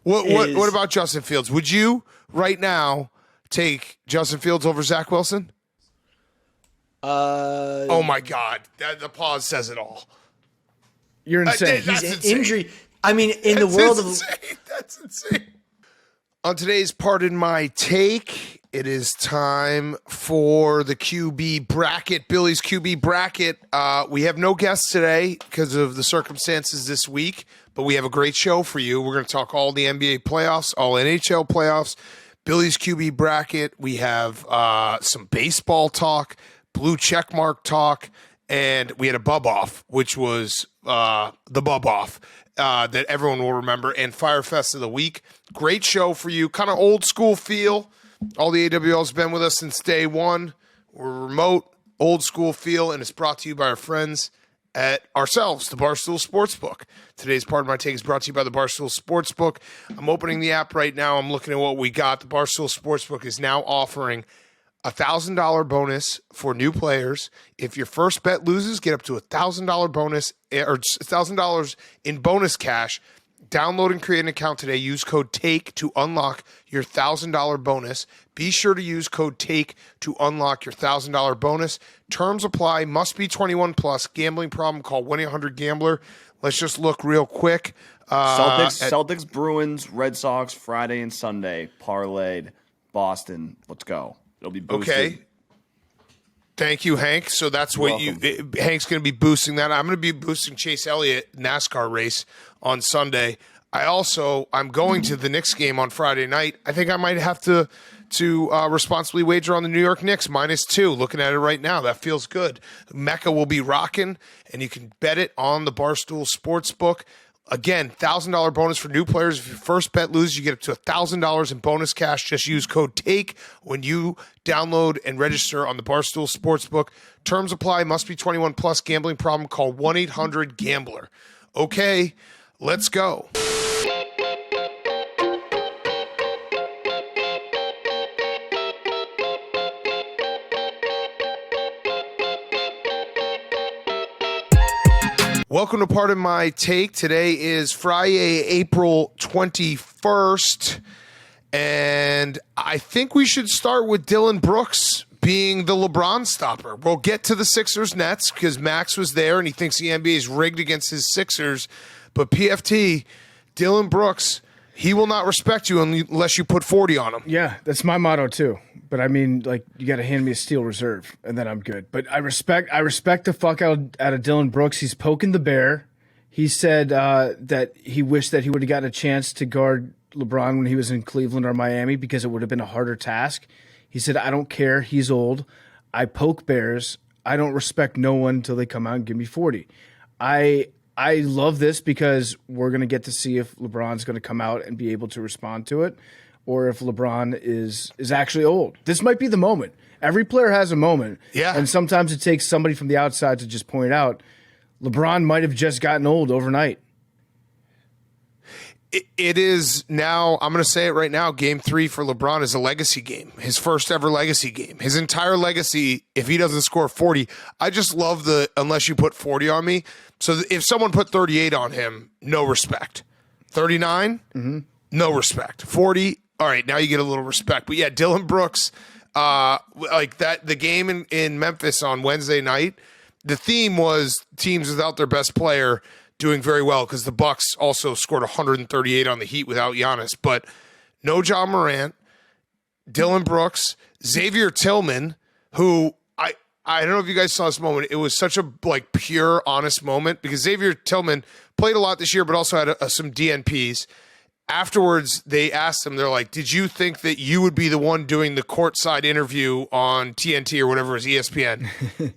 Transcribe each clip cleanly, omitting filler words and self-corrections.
What about Justin Fields? Would you right now take Justin Fields over Zach Wilson? Oh my God, the pause says it all. You're insane. He's That's an insane. injury. I mean, in the world of That's insane. On today's Pardon My Take, it is time for the QB bracket, Billy's QB bracket. We have no guests today because of the circumstances this week, but we have a great show for you. We're going to talk all the NBA playoffs, all NHL playoffs, Billy's QB bracket. We have some baseball talk, blue checkmark talk, and we had a bub off, which was the bub off that everyone will remember, and Fyre Fest of the week. Great show for you, kind of old school feel. All the AWL's been with us since day one. We're remote, old school feel, and it's brought to you by our friends at ourselves, the Barstool Sportsbook. Today's Pardon My Take is brought to you by the Barstool Sportsbook. I'm opening the app right now. I'm looking at what we got. The Barstool Sportsbook is now offering $1,000 bonus for new players. If your first bet loses, get up to $1,000 bonus or $1,000 in bonus cash. Download and create an account today. Use code TAKE to unlock your $1,000 bonus. Be sure to use code TAKE to unlock your $1,000 bonus. Terms apply. Must be 21 plus. Gambling problem? Call 1-800-GAMBLER. Let's just look real quick. Celtics, Bruins, Red Sox, Friday and Sunday, parlayed, Boston. Let's go. It'll be boosted. Okay. Thank you, Hank. So that's what Hank's going to be boosting that. I'm going to be boosting Chase Elliott NASCAR race on Sunday. I'm going to the Knicks game on Friday night. I think I might have to responsibly wager on the New York Knicks -2. Looking at it right now, that feels good. Mecca will be rocking, and you can bet it on the Barstool Sportsbook. Again, $1,000 bonus for new players. If your first bet loses, you get up to $1,000 in bonus cash. Just use code TAKE when you download and register on the Barstool Sportsbook. Terms apply. Must be 21 plus. Gambling problem? Call 1-800-GAMBLER. Okay, let's go. Welcome to Pardon My Take. Today is Friday, April 21st, and I think we should start with Dillon Brooks being the LeBron stopper. We'll get to the Sixers-Nets because Max was there, and he thinks the NBA is rigged against his Sixers, but PFT, Dillon Brooks, he will not respect you unless you put 40 on him. Yeah, that's my motto too. But I mean, like, you got to hand me a steel reserve, and then I'm good. But I respect the fuck out of Dillon Brooks. He's poking the bear. He said that he wished that he would have gotten a chance to guard LeBron when he was in Cleveland or Miami because it would have been a harder task. He said, I don't care. He's old. I poke bears. I don't respect no one until they come out and give me 40. I love this because we're going to get to see if LeBron's going to come out and be able to respond to it, or if LeBron is actually old. This might be the moment. Every player has a moment. Yeah. And sometimes it takes somebody from the outside to just point out, LeBron might have just gotten old overnight. It is now, I'm going to say it right now, Game 3 for LeBron is a legacy game. His first ever legacy game. His entire legacy, if he doesn't score 40, I just love the unless you put 40 on me. So if someone put 38 on him, no respect. 39, no respect. 40, all right, now you get a little respect. But yeah, Dillon Brooks, like that, the game in Memphis on Wednesday night, the theme was teams without their best player doing very well because the Bucks also scored 138 on the Heat without Giannis. But no John Morant, Dillon Brooks, Xavier Tillman, who I don't know if you guys saw this moment. It was such a pure, honest moment because Xavier Tillman played a lot this year, but also had some DNPs. Afterwards, they asked him, they're like, did you think that you would be the one doing the courtside interview on TNT or whatever is ESPN?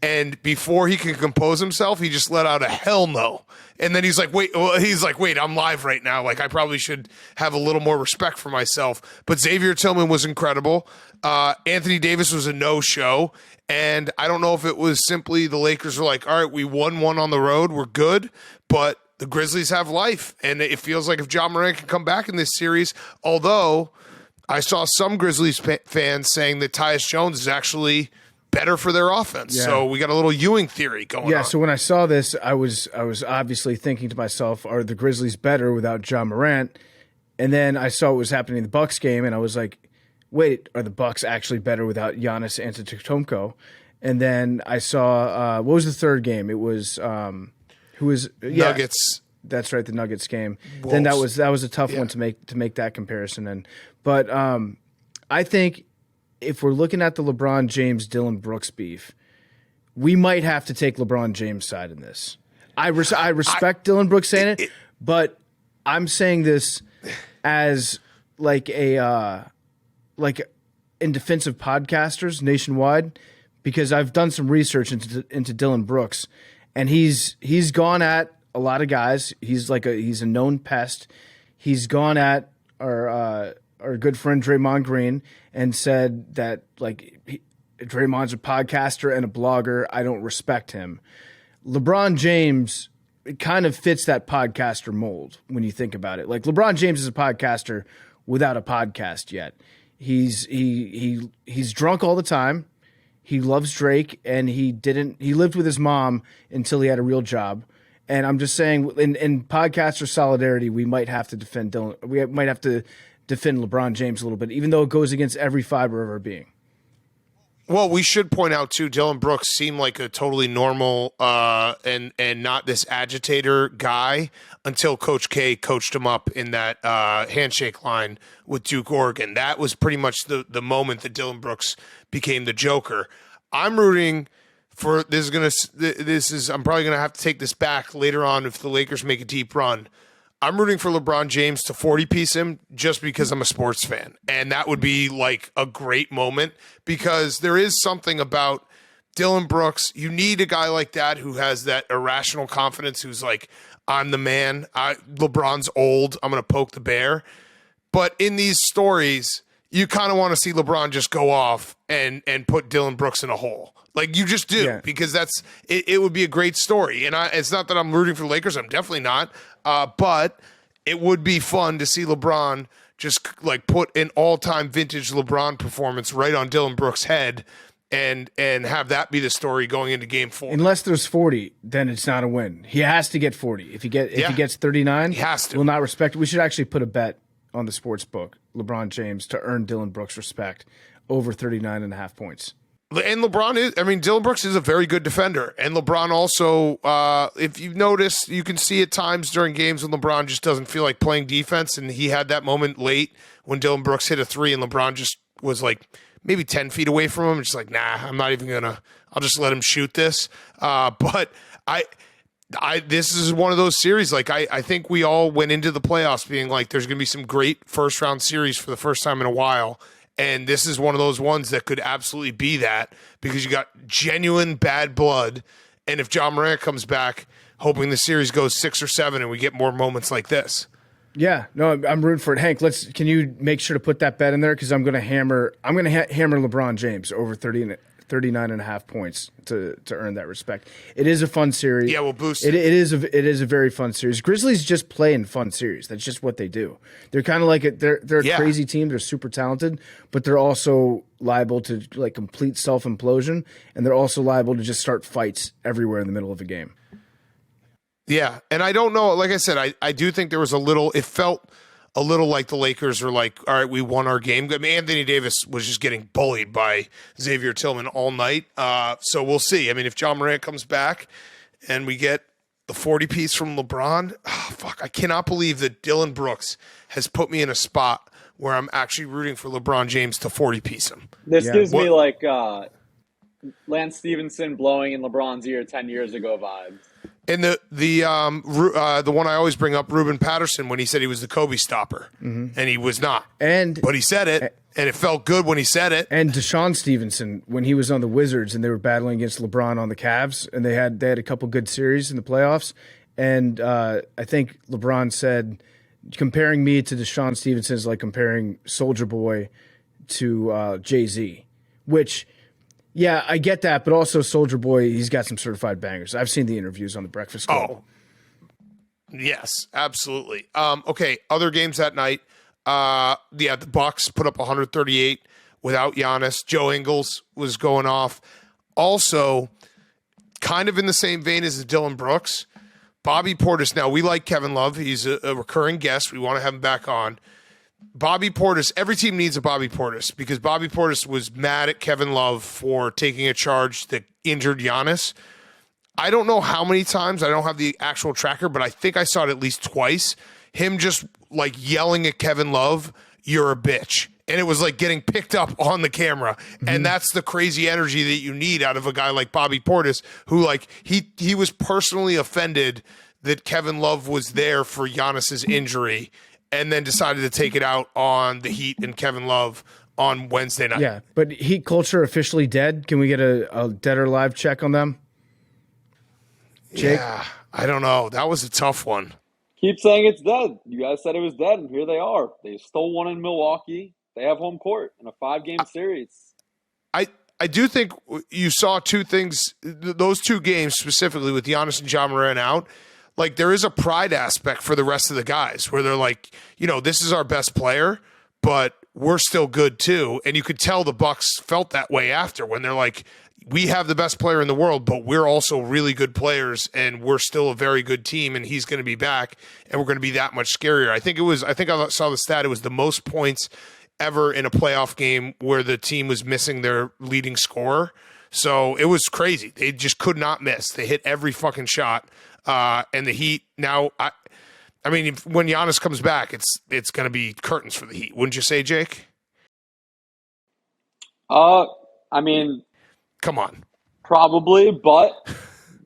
And before he could compose himself, he just let out a hell no. And then he's like, wait, I'm live right now. Like, I probably should have a little more respect for myself. But Xavier Tillman was incredible. Anthony Davis was a no-show. And I don't know if it was simply the Lakers were like, all right, we won one on the road. We're good. But the Grizzlies have life, and it feels like if John Morant can come back in this series, although I saw some Grizzlies fans saying that Tyus Jones is actually better for their offense. Yeah. So we got a little Ewing theory going on. Yeah, so when I saw this, I was obviously thinking to myself, are the Grizzlies better without John Morant? And then I saw what was happening in the Bucks game, and I was like, wait, are the Bucks actually better without Giannis Antetokounmpo? And then I saw what was the third game? It was who was Nuggets. That's right, the Nuggets game. Wolves. Then that was a tough one to make that comparison in. But I think if we're looking at the LeBron James Dillon Brooks beef, we might have to take LeBron James' side in this. I respect Dillon Brooks saying it, but I'm saying this as like in defense of podcasters nationwide, because I've done some research into Dillon Brooks, and he's gone at a lot of guys. He's a known pest. He's gone at our good friend Draymond Green and said that Draymond's a podcaster and a blogger. I don't respect him. LeBron James kind of fits that podcaster mold when you think about it. Like, LeBron James is a podcaster without a podcast yet. He's drunk all the time. He loves Drake, and he lived with his mom until he had a real job. And I'm just saying, in podcaster solidarity, we might have to defend Dillon. We might have to defend LeBron James a little bit, even though it goes against every fiber of our being. Well, we should point out too, Dillon Brooks seemed like a totally normal and not this agitator guy until Coach K coached him up in that handshake line with Duke Oregon. That was pretty much the moment that Dillon Brooks became the Joker. I'm rooting for I'm probably gonna have to take this back later on if the Lakers make a deep run. I'm rooting for LeBron James to 40-piece him just because I'm a sports fan. And that would be like a great moment, because there is something about Dillon Brooks. You need a guy like that who has that irrational confidence, who's like, I'm the man. LeBron's old. I'm going to poke the bear. But in these stories, you kind of want to see LeBron just go off and put Dillon Brooks in a hole. Like, you just do, because it would be a great story. And it's not that I'm rooting for the Lakers. I'm definitely not. But it would be fun to see LeBron just like put an all-time vintage LeBron performance right on Dillon Brooks' head and have that be the story going into Game 4. Unless there's 40, then it's not a win. He has to get 40. If he gets 39, he has to. We'll not respect it. We should actually put a bet on the sports book, LeBron James to earn Dillon Brooks respect over 39.5 points. And Dillon Brooks is a very good defender. And LeBron also, if you've noticed, you can see at times during games when LeBron just doesn't feel like playing defense. And he had that moment late when Dillon Brooks hit a three and LeBron just was like maybe 10 feet away from him. Just like, nah, I'm not even I'll just let him shoot this. But this is one of those series. Like, I think we all went into the playoffs being like, there's going to be some great first round series for the first time in a while. And this is one of those ones that could absolutely be that, because you got genuine bad blood. And if John Morant comes back, hoping the series goes 6 or 7 and we get more moments like this. Yeah, no, I'm rooting for it. Hank, can you make sure to put that bet in there? Because I'm going to hammer LeBron James over 39.5 points to earn that respect. It is a fun series. Yeah, we'll boost it. It is a very fun series. Grizzlies just play in fun series. That's just what they do. They're kind of like they're a crazy team. They're super talented, but they're also liable to like complete self-implosion, and they're also liable to just start fights everywhere in the middle of a game. Yeah, and I don't know. Like I said, I do think there was it felt a little like the Lakers were like, all right, we won our game. I mean, Anthony Davis was just getting bullied by Xavier Tillman all night. So we'll see. I mean, if John Morant comes back and we get the 40-piece from LeBron, I cannot believe that Dillon Brooks has put me in a spot where I'm actually rooting for LeBron James to 40-piece him. This gives me like Lance Stevenson blowing in LeBron's ear 10 years ago vibes. And the one I always bring up, Ruben Patterson, when he said he was the Kobe stopper, and he was not. But he said it, and it felt good when he said it. And Deshaun Stevenson, when he was on the Wizards and they were battling against LeBron on the Cavs, and they had a couple good series in the playoffs, and I think LeBron said, comparing me to Deshaun Stevenson is like comparing Soulja Boy to Jay-Z, which... Yeah, I get that, but also Soulja Boy, he's got some certified bangers. I've seen the interviews on the Breakfast Club. Oh, yes, absolutely. Okay, other games that night. The Bucks put up 138 without Giannis. Joe Ingles was going off. Also, kind of in the same vein as the Dillon Brooks, Bobby Portis. Now, we like Kevin Love. He's a recurring guest. We want to have him back on. Bobby Portis, every team needs a Bobby Portis because Bobby Portis was mad at Kevin Love for taking a charge that injured Giannis. I don't know how many times. I don't have the actual tracker, but I think I saw it at least twice. Him just like yelling at Kevin Love, "You're a bitch." And it was like getting picked up on the camera. Mm-hmm. And that's the crazy energy that you need out of a guy like Bobby Portis, who like he was personally offended that Kevin Love was there for Giannis's injury and then decided to take it out on the Heat and Kevin Love on Wednesday night. Yeah, but Heat culture officially dead. Can we get a dead or alive check on them? Jake? Yeah, I don't know. That was a tough one. Keep saying it's dead. You guys said it was dead, and here they are. They stole one in Milwaukee. They have home court in a 5-game series. I do think you saw two things, those two games specifically with Giannis and Ja Morant out. Like, there is a pride aspect for the rest of the guys where they're like, this is our best player, but we're still good too. And you could tell the Bucks felt that way after when they're like, we have the best player in the world, but we're also really good players and we're still a very good team and he's going to be back and we're going to be that much scarier. I think I saw the stat. It was the most points ever in a playoff game where the team was missing their leading scorer. So it was crazy. They just could not miss. They hit every fucking shot. And the Heat now, I mean, when Giannis comes back, it's going to be curtains for the Heat. Wouldn't you say, Jake? I mean, come on, probably, but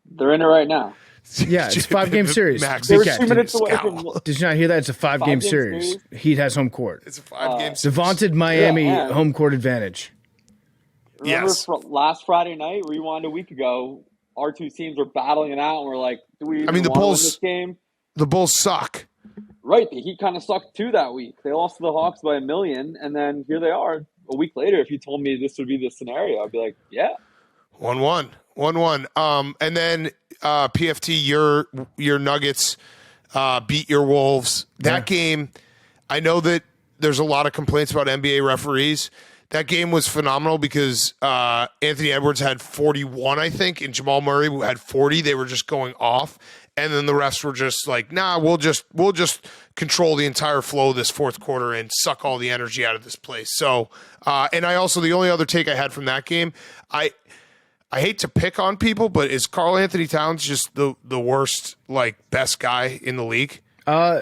they're in it right now. Yeah, it's a 5-game series. Max, they were 2 minutes away from. Did you not hear that? It's a 5-game series. Heat has home court. It's a 5-game series. The vaunted Miami home court advantage. Remember last Friday night, rewind a week ago, our two teams were battling it out, and we're like, do we even want to win this game? The Bulls suck. Right. The Heat kind of sucked too that week. They lost to the Hawks by 1 million, and then here they are a week later. If you told me this would be the scenario, I'd be like, yeah. 1-1. And then PFT, your Nuggets beat your Wolves. That game, I know that there's a lot of complaints about NBA referees. That game was phenomenal because Anthony Edwards had 41, I think, and Jamal Murray had 40. They were just going off. And then the refs were just like, nah, we'll just control the entire flow of this fourth quarter and suck all the energy out of this place. So, and I also, the only other take I had from that game, I hate to pick on people, but is Karl Anthony Towns just the worst, like, best guy in the league?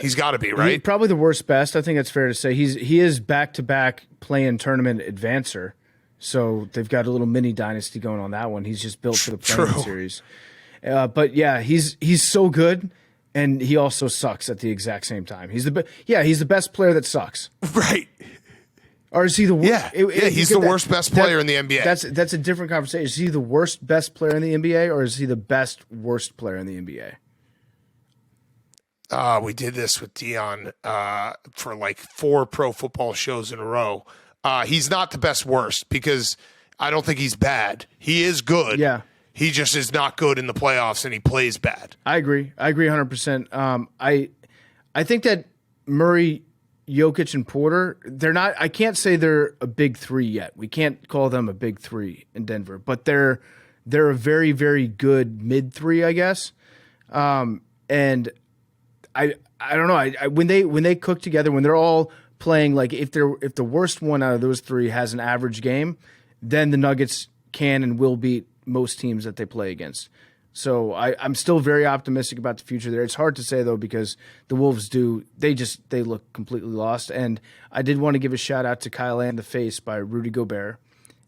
He's got to be, right? He's probably the worst best. I think that's fair to say. He is back-to-back play-in tournament advancer, so they've got a little mini dynasty going on that one. He's just built for the play-in series. But yeah, he's so good, and he also sucks at the exact same time. He's the best player that sucks. Right. Or is he the worst? Yeah, he's the worst best player in the NBA. That's a different conversation. Is he the worst best player in the NBA, or is he the best worst player in the NBA? We did this with Dion for like 4 pro football shows in a row. He's not the best worst because I don't think he's bad. He is good. Yeah. He just is not good in the playoffs, and he plays bad. I agree 100%. I think that Murray, Jokic, and Porter, they're not. I can't say they're a big three yet. We can't call them a big three in Denver, but they're a very, very good mid three, I guess. And I don't know. When they cook together, when they're all playing, like if the worst one out of those three has an average game, then the Nuggets can and will beat most teams that they play against. So I'm still very optimistic about the future there. It's hard to say though because the Wolves they look completely lost. And I did want to give a shout out to Kyle in the face by Rudy Gobert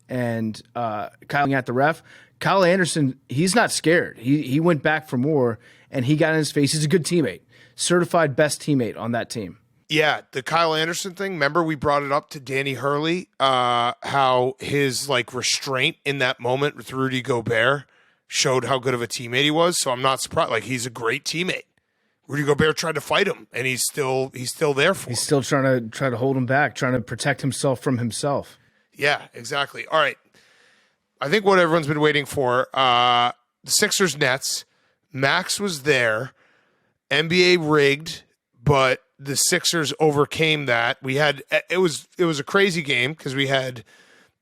and Kyle at the ref. Kyle Anderson, he's not scared. He went back for more and he got in his face. He's a good teammate, certified best teammate on that team. Yeah, the Kyle Anderson thing. Remember, we brought it up to Danny Hurley, how his like restraint in that moment with Rudy Gobert showed how good of a teammate he was. So I'm not surprised. Like he's a great teammate. Rudy Gobert tried to fight him, and he's still there for him. He's still trying to hold him back, trying to protect himself from himself. Yeah, exactly. All right, I think what everyone's been waiting for: the Sixers Nets. Max was there. NBA rigged, but the Sixers overcame that. It was a crazy game because we had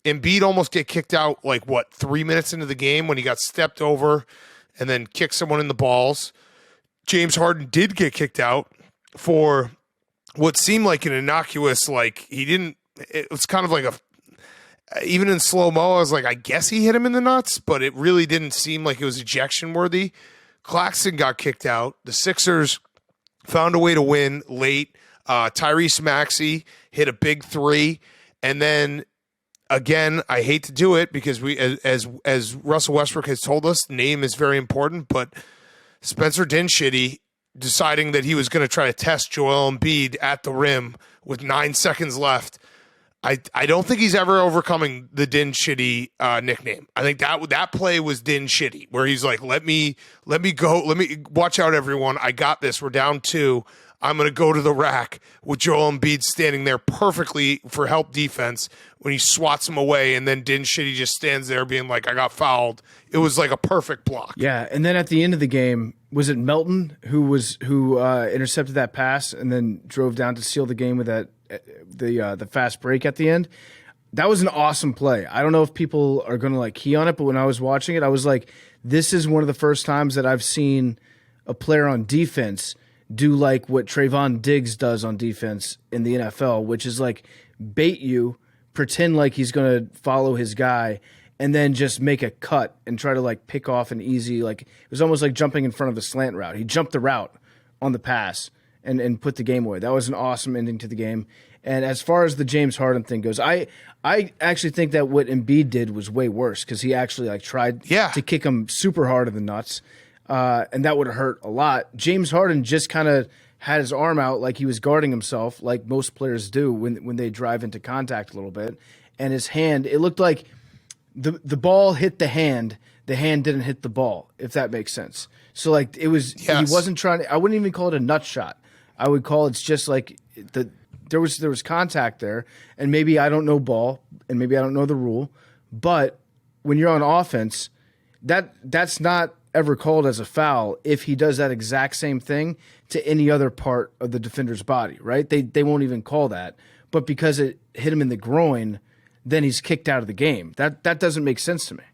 Embiid almost get kicked out 3 minutes into the game when he got stepped over and then kicked someone in the balls. James Harden did get kicked out for what seemed like an innocuous, like it was kind of like even in slow-mo, I was like, I guess he hit him in the nuts, but it really didn't seem like it was ejection worthy. Claxton got kicked out. The Sixers found a way to win late. Tyrese Maxey hit a big three. And then again, I hate to do it because as Russell Westbrook has told us, name is very important, but Spencer Dinwiddie deciding that he was going to try to test Joel Embiid at the rim with 9 seconds left. I don't think he's ever overcoming the Dinwiddie nickname. I think that play was Dinwiddie, where he's like, let me go, let me watch out, everyone. I got this. We're down 2. I'm going to go to the rack with Joel Embiid standing there perfectly for help defense when he swats him away, and then Dinwiddie just stands there being like, I got fouled. It was like a perfect block. Yeah, and then at the end of the game, was it Melton who intercepted that pass and then drove down to seal the game with that the fast break at the end? That was an awesome play. I don't know if people are going to like key on it, but when I was watching it, I was like, this is one of the first times that I've seen a player on defense do like what Trayvon Diggs does on defense in the NFL, which is like bait you, pretend like he's going to follow his guy, and then just make a cut and try to like pick off an easy, like it was almost like jumping in front of a slant route. He jumped the route on the pass and put the game away. That was an awesome ending to the game. And as far as the James Harden thing goes, I actually think that what Embiid did was way worse because he actually like tried to kick him super hard in the nuts. And that would have hurt a lot. James Harden just kind of had his arm out like he was guarding himself, like most players do when they drive into contact a little bit. And his hand, it looked like the ball hit the hand didn't hit the ball, if that makes sense. So like it was, he wasn't trying to, I wouldn't even call it a nut shot. I would call it's just like there was contact there, and maybe I don't know ball, and maybe I don't know the rule, but when you're on offense, that's not ever called as a foul if he does that exact same thing to any other part of the defender's body, right? They won't even call that. But because it hit him in the groin, then he's kicked out of the game. That doesn't make sense to me.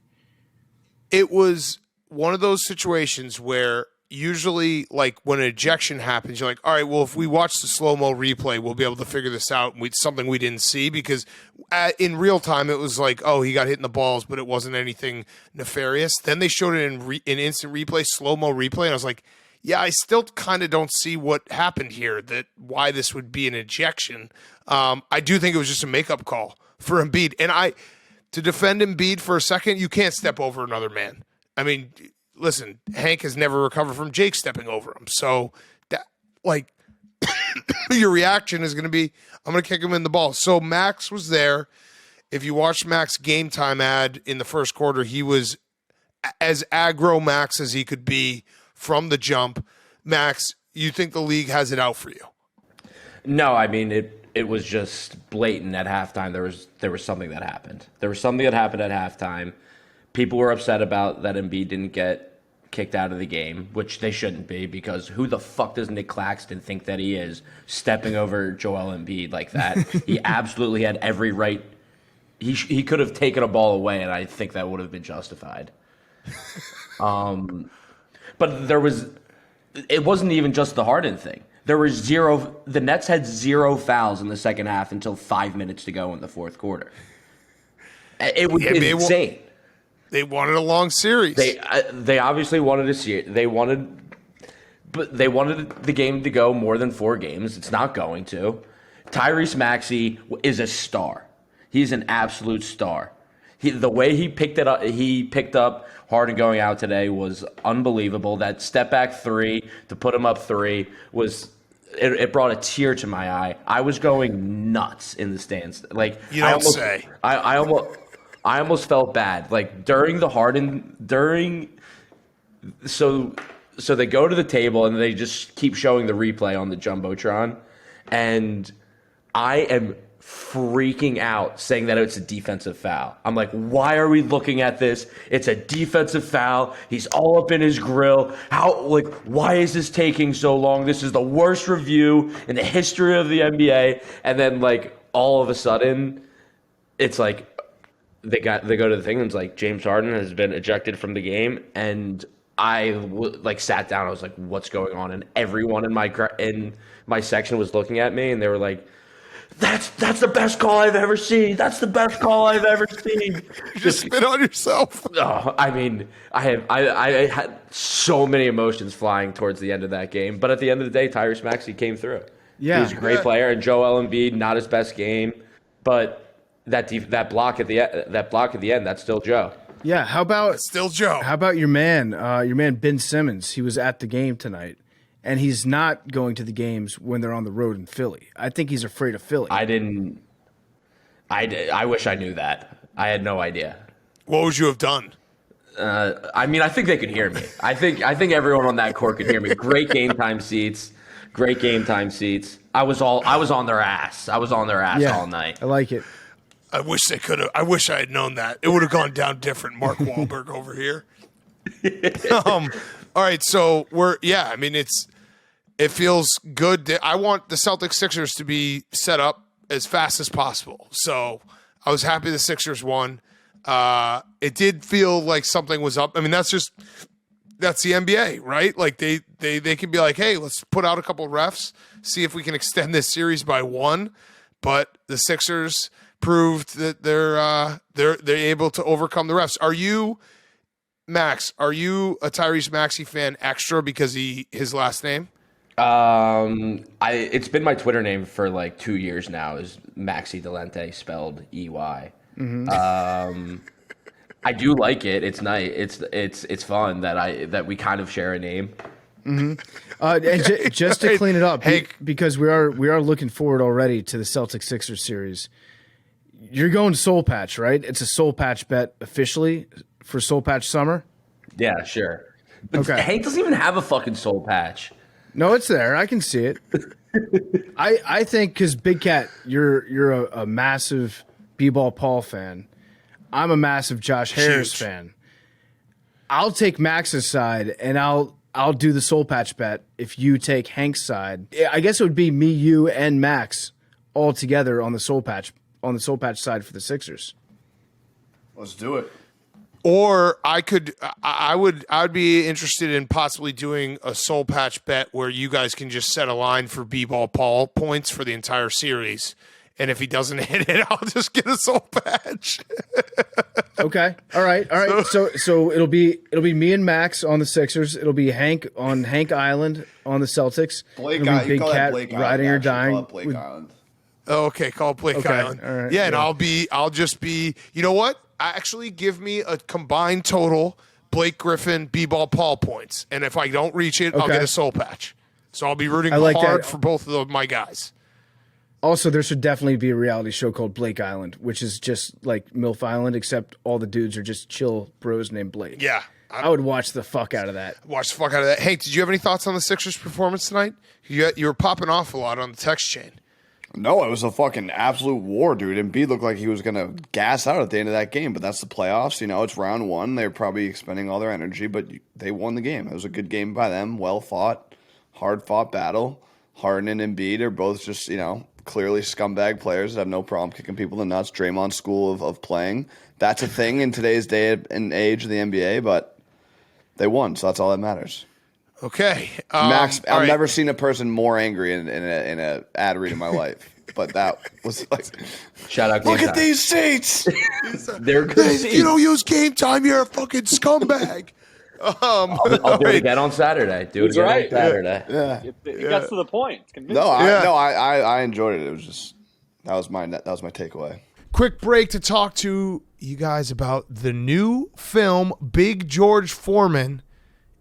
It was one of those situations where usually, like, when an ejection happens, you're like, all right, well, if we watch the slow-mo replay, we'll be able to figure this out. Something we didn't see, because in real time, it was like, oh, he got hit in the balls, but it wasn't anything nefarious. Then they showed it in instant replay, slow-mo replay, and I was like, yeah, I still kind of don't see what happened here, why this would be an ejection. I do think it was just a makeup call for Embiid. And to defend Embiid for a second, you can't step over another man. I mean, listen, Hank has never recovered from Jake stepping over him. So, that, like, your reaction is going to be, I'm going to kick him in the ball. So Max was there. If you watched Max game time ad in the first quarter, he was as aggro Max as he could be from the jump. Max, you think the league has it out for you? No, I mean, it was just blatant at halftime. There was something that happened. There was something that happened at halftime. People were upset about that Embiid didn't get kicked out of the game, which they shouldn't be, because who the fuck does Nick Claxton think that he is, stepping over Joel Embiid like that? He absolutely had every right. He could have taken a ball away, and I think that would have been justified. But it wasn't even just the Harden thing. The Nets had 0 fouls in the second half until 5 minutes to go in the fourth quarter. It was insane. They wanted a long series. They obviously wanted a series. They wanted the game to go more than 4 games. It's not going to. Tyrese Maxey is a star. He's an absolute star. The way he picked up Harden going out today was unbelievable. That step back 3 to put him up 3 was. It brought a tear to my eye. I was going nuts in the stands. Like, you don't say. I almost felt bad. Like so they go to the table and they just keep showing the replay on the Jumbotron, and I am freaking out saying that it's a defensive foul. I'm like, why are we looking at this? It's a defensive foul. He's all up in his grill. Why is this taking so long? This is the worst review in the history of the NBA. And then, like, all of a sudden, it's like they go to the thing and it's like, James Harden has been ejected from the game, and sat down. I was like, "What's going on?" And everyone in my section was looking at me, and they were like, "That's the best call I've ever seen. That's the best call I've ever seen." You just spit on yourself. Oh, I mean, I had so many emotions flying towards the end of that game. But at the end of the day, Tyrese Maxey came through. Yeah. He was a great player, and Joel Embiid, not his best game, but that block at the end, that's still Joe. Yeah, how about Still Joe. How about your man Ben Simmons? He was at the game tonight, and he's not going to the games when they're on the road in Philly. I think he's afraid of Philly. I wish I knew that. I had no idea. What would you have done? I mean, I think they could hear me. I think everyone on that court could hear me. Great game time seats. I was on their ass. I was on their ass all night. I like it. I wish they could have. I wish I had known that. It would have gone down different. Mark Wahlberg over here. All right, so I mean, it feels good. I want the Celtics Sixers to be set up as fast as possible. So I was happy the Sixers won. It did feel like something was up. I mean, that's the NBA, right? Like they can be like, hey, let's put out a couple of refs, see if we can extend this series by one. But the Sixers proved that they're able to overcome the refs. Are you, Max? Are you a Tyrese Maxey fan extra because his last name? It's been my Twitter name for like 2 years now. Is Maxey Delente, spelled EY. Mm-hmm. I do like it. It's nice. It's fun that we kind of share a name. Mm-hmm. And just to clean it up, because we are looking forward already to the Celtics Sixers series. You're going Soul Patch, right? It's a Soul Patch bet officially for Soul Patch Summer. Yeah, sure. But okay. Hank doesn't even have a fucking Soul Patch. No, it's there. I can see it. I think because Big Cat, you're a massive B-Ball Paul fan. I'm a massive Josh Harris fan. I'll take Max's side, and I'll do the Soul Patch bet if you take Hank's side. I guess it would be me, you, and Max all together on the Soul Patch side for the Sixers. Let's do it. Or I would be interested in possibly doing a Soul Patch bet where you guys can just set a line for B-Ball Paul points for the entire series. And if he doesn't hit it, I'll just get a Soul Patch. Okay. All right. So it'll be me and Max on the Sixers. It'll be Hank on Hank Island on the Celtics. Blake It'll be Big Cat riding or dying. Blake Island. Oh, okay, call it Blake Island. All right, yeah, and I'll just be. You know what? Actually, give me a combined total Blake Griffin, B-Ball Paul points, and if I don't reach it, I'll get a Soul Patch. So I'll be rooting hard for both of my guys. Also, there should definitely be a reality show called Blake Island, which is just like MILF Island, except all the dudes are just chill bros named Blake. Yeah. I would watch the fuck out of that. Watch the fuck out of that. Hank, did you have any thoughts on the Sixers' performance tonight? You were popping off a lot on the text chain. No, it was a fucking absolute war, dude. Embiid looked like he was going to gas out at the end of that game, but that's the playoffs. You know, it's round one. They're probably expending all their energy, but they won the game. It was a good game by them. Well fought, hard fought battle. Harden and Embiid are both just, clearly scumbag players that have no problem kicking people in the nuts. Draymond's school of playing. That's a thing in today's day and age of the NBA, but they won, so that's all that matters. Okay. Max, I've never seen a person more angry in a ad read in my life. But that was like, shout out. Look at these seats. They're good seats. You don't use game time. You're a fucking scumbag. I'll do it again on Saturday. On Saturday. Yeah. It got to the point. It's convincing. I enjoyed it. It was just that was my takeaway. Quick break to talk to you guys about the new film Big George Foreman.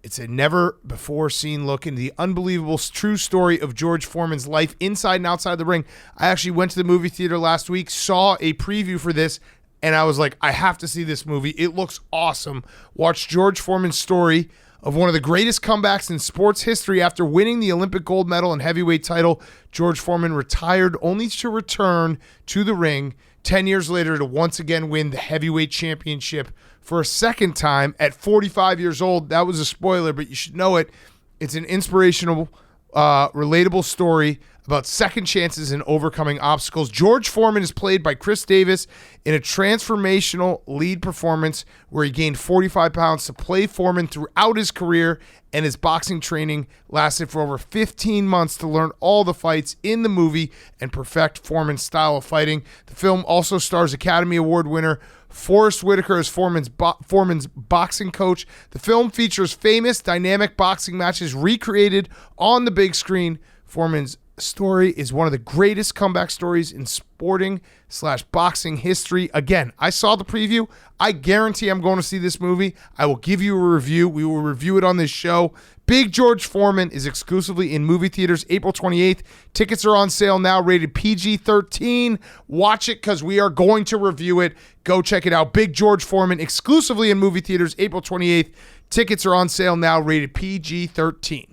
It's a never-before-seen look into the unbelievable true story of George Foreman's life inside and outside the ring. I actually went to the movie theater last week, saw a preview for this, and I was like, I have to see this movie. It looks awesome. Watch George Foreman's story of one of the greatest comebacks in sports history. After winning the Olympic gold medal and heavyweight title, George Foreman retired only to return to the ring 10 years later to once again win the heavyweight championship for a second time at 45 years old. That was a spoiler, but you should know it. It's an inspirational, relatable story about second chances and overcoming obstacles. George Foreman is played by Chris Davis in a transformational lead performance where he gained 45 pounds to play Foreman throughout his career, and his boxing training lasted for over 15 months to learn all the fights in the movie and perfect Foreman's style of fighting. The film also stars Academy Award winner Forrest Whitaker as Foreman's boxing coach. The film features famous dynamic boxing matches recreated on the big screen. Foreman's story is one of the greatest comeback stories in sporting/boxing history. Again, I saw the preview. I guarantee I'm going to see this movie. I will give you a review. We will review it on this show. Big George Foreman is exclusively in movie theaters April 28th. Tickets are on sale now, rated PG-13. Watch it because we are going to review it. Go check it out. Big George Foreman exclusively in movie theaters April 28th. Tickets are on sale now, rated PG-13.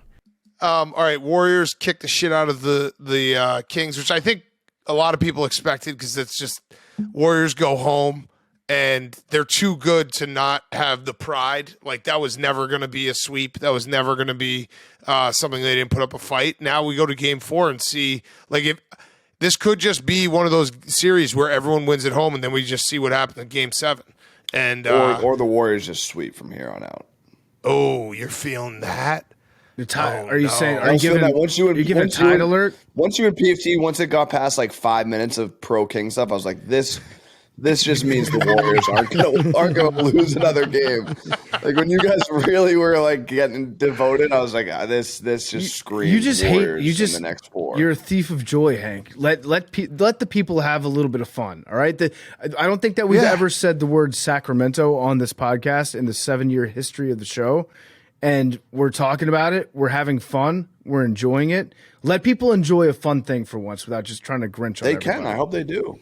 All right, Warriors kicked the shit out of the Kings, which I think a lot of people expected because it's just Warriors go home and they're too good to not have the pride. Like, that was never going to be a sweep. That was never going to be something they didn't put up a fight. Now we go to Game 4 and see, like, if this could just be one of those series where everyone wins at home and then we just see what happens in Game 7. And or the Warriors just sweep from here on out. Oh, you're feeling that? Are you saying? Are I'm you saying giving? that once you are you giving a tide alert? Once you in PFT, once it got past like 5 minutes of pro King stuff, I was like, this just means the Warriors aren't gonna lose another game. Like, when you guys really were like getting devoted, I was like, this just screams. You just Warriors hate. You just in the next 4. You're a thief of joy, Hank. Let the people have a little bit of fun. All right. I don't think that we've ever said the word Sacramento on this podcast in the 7-year history of the show. And we're talking about it. We're having fun. We're enjoying it. Let people enjoy a fun thing for once without just trying to grinch on everybody. They can. I hope they do.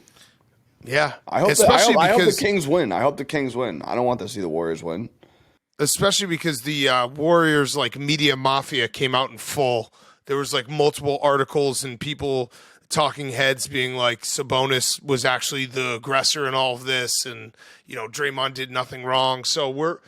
Yeah. I hope the Kings win. I hope the Kings win. I don't want to see the Warriors win. Especially because the Warriors, like, media mafia came out in full. There was, like, multiple articles and people, talking heads, being like, Sabonis was actually the aggressor in all of this. And, you know, Draymond did nothing wrong. So we're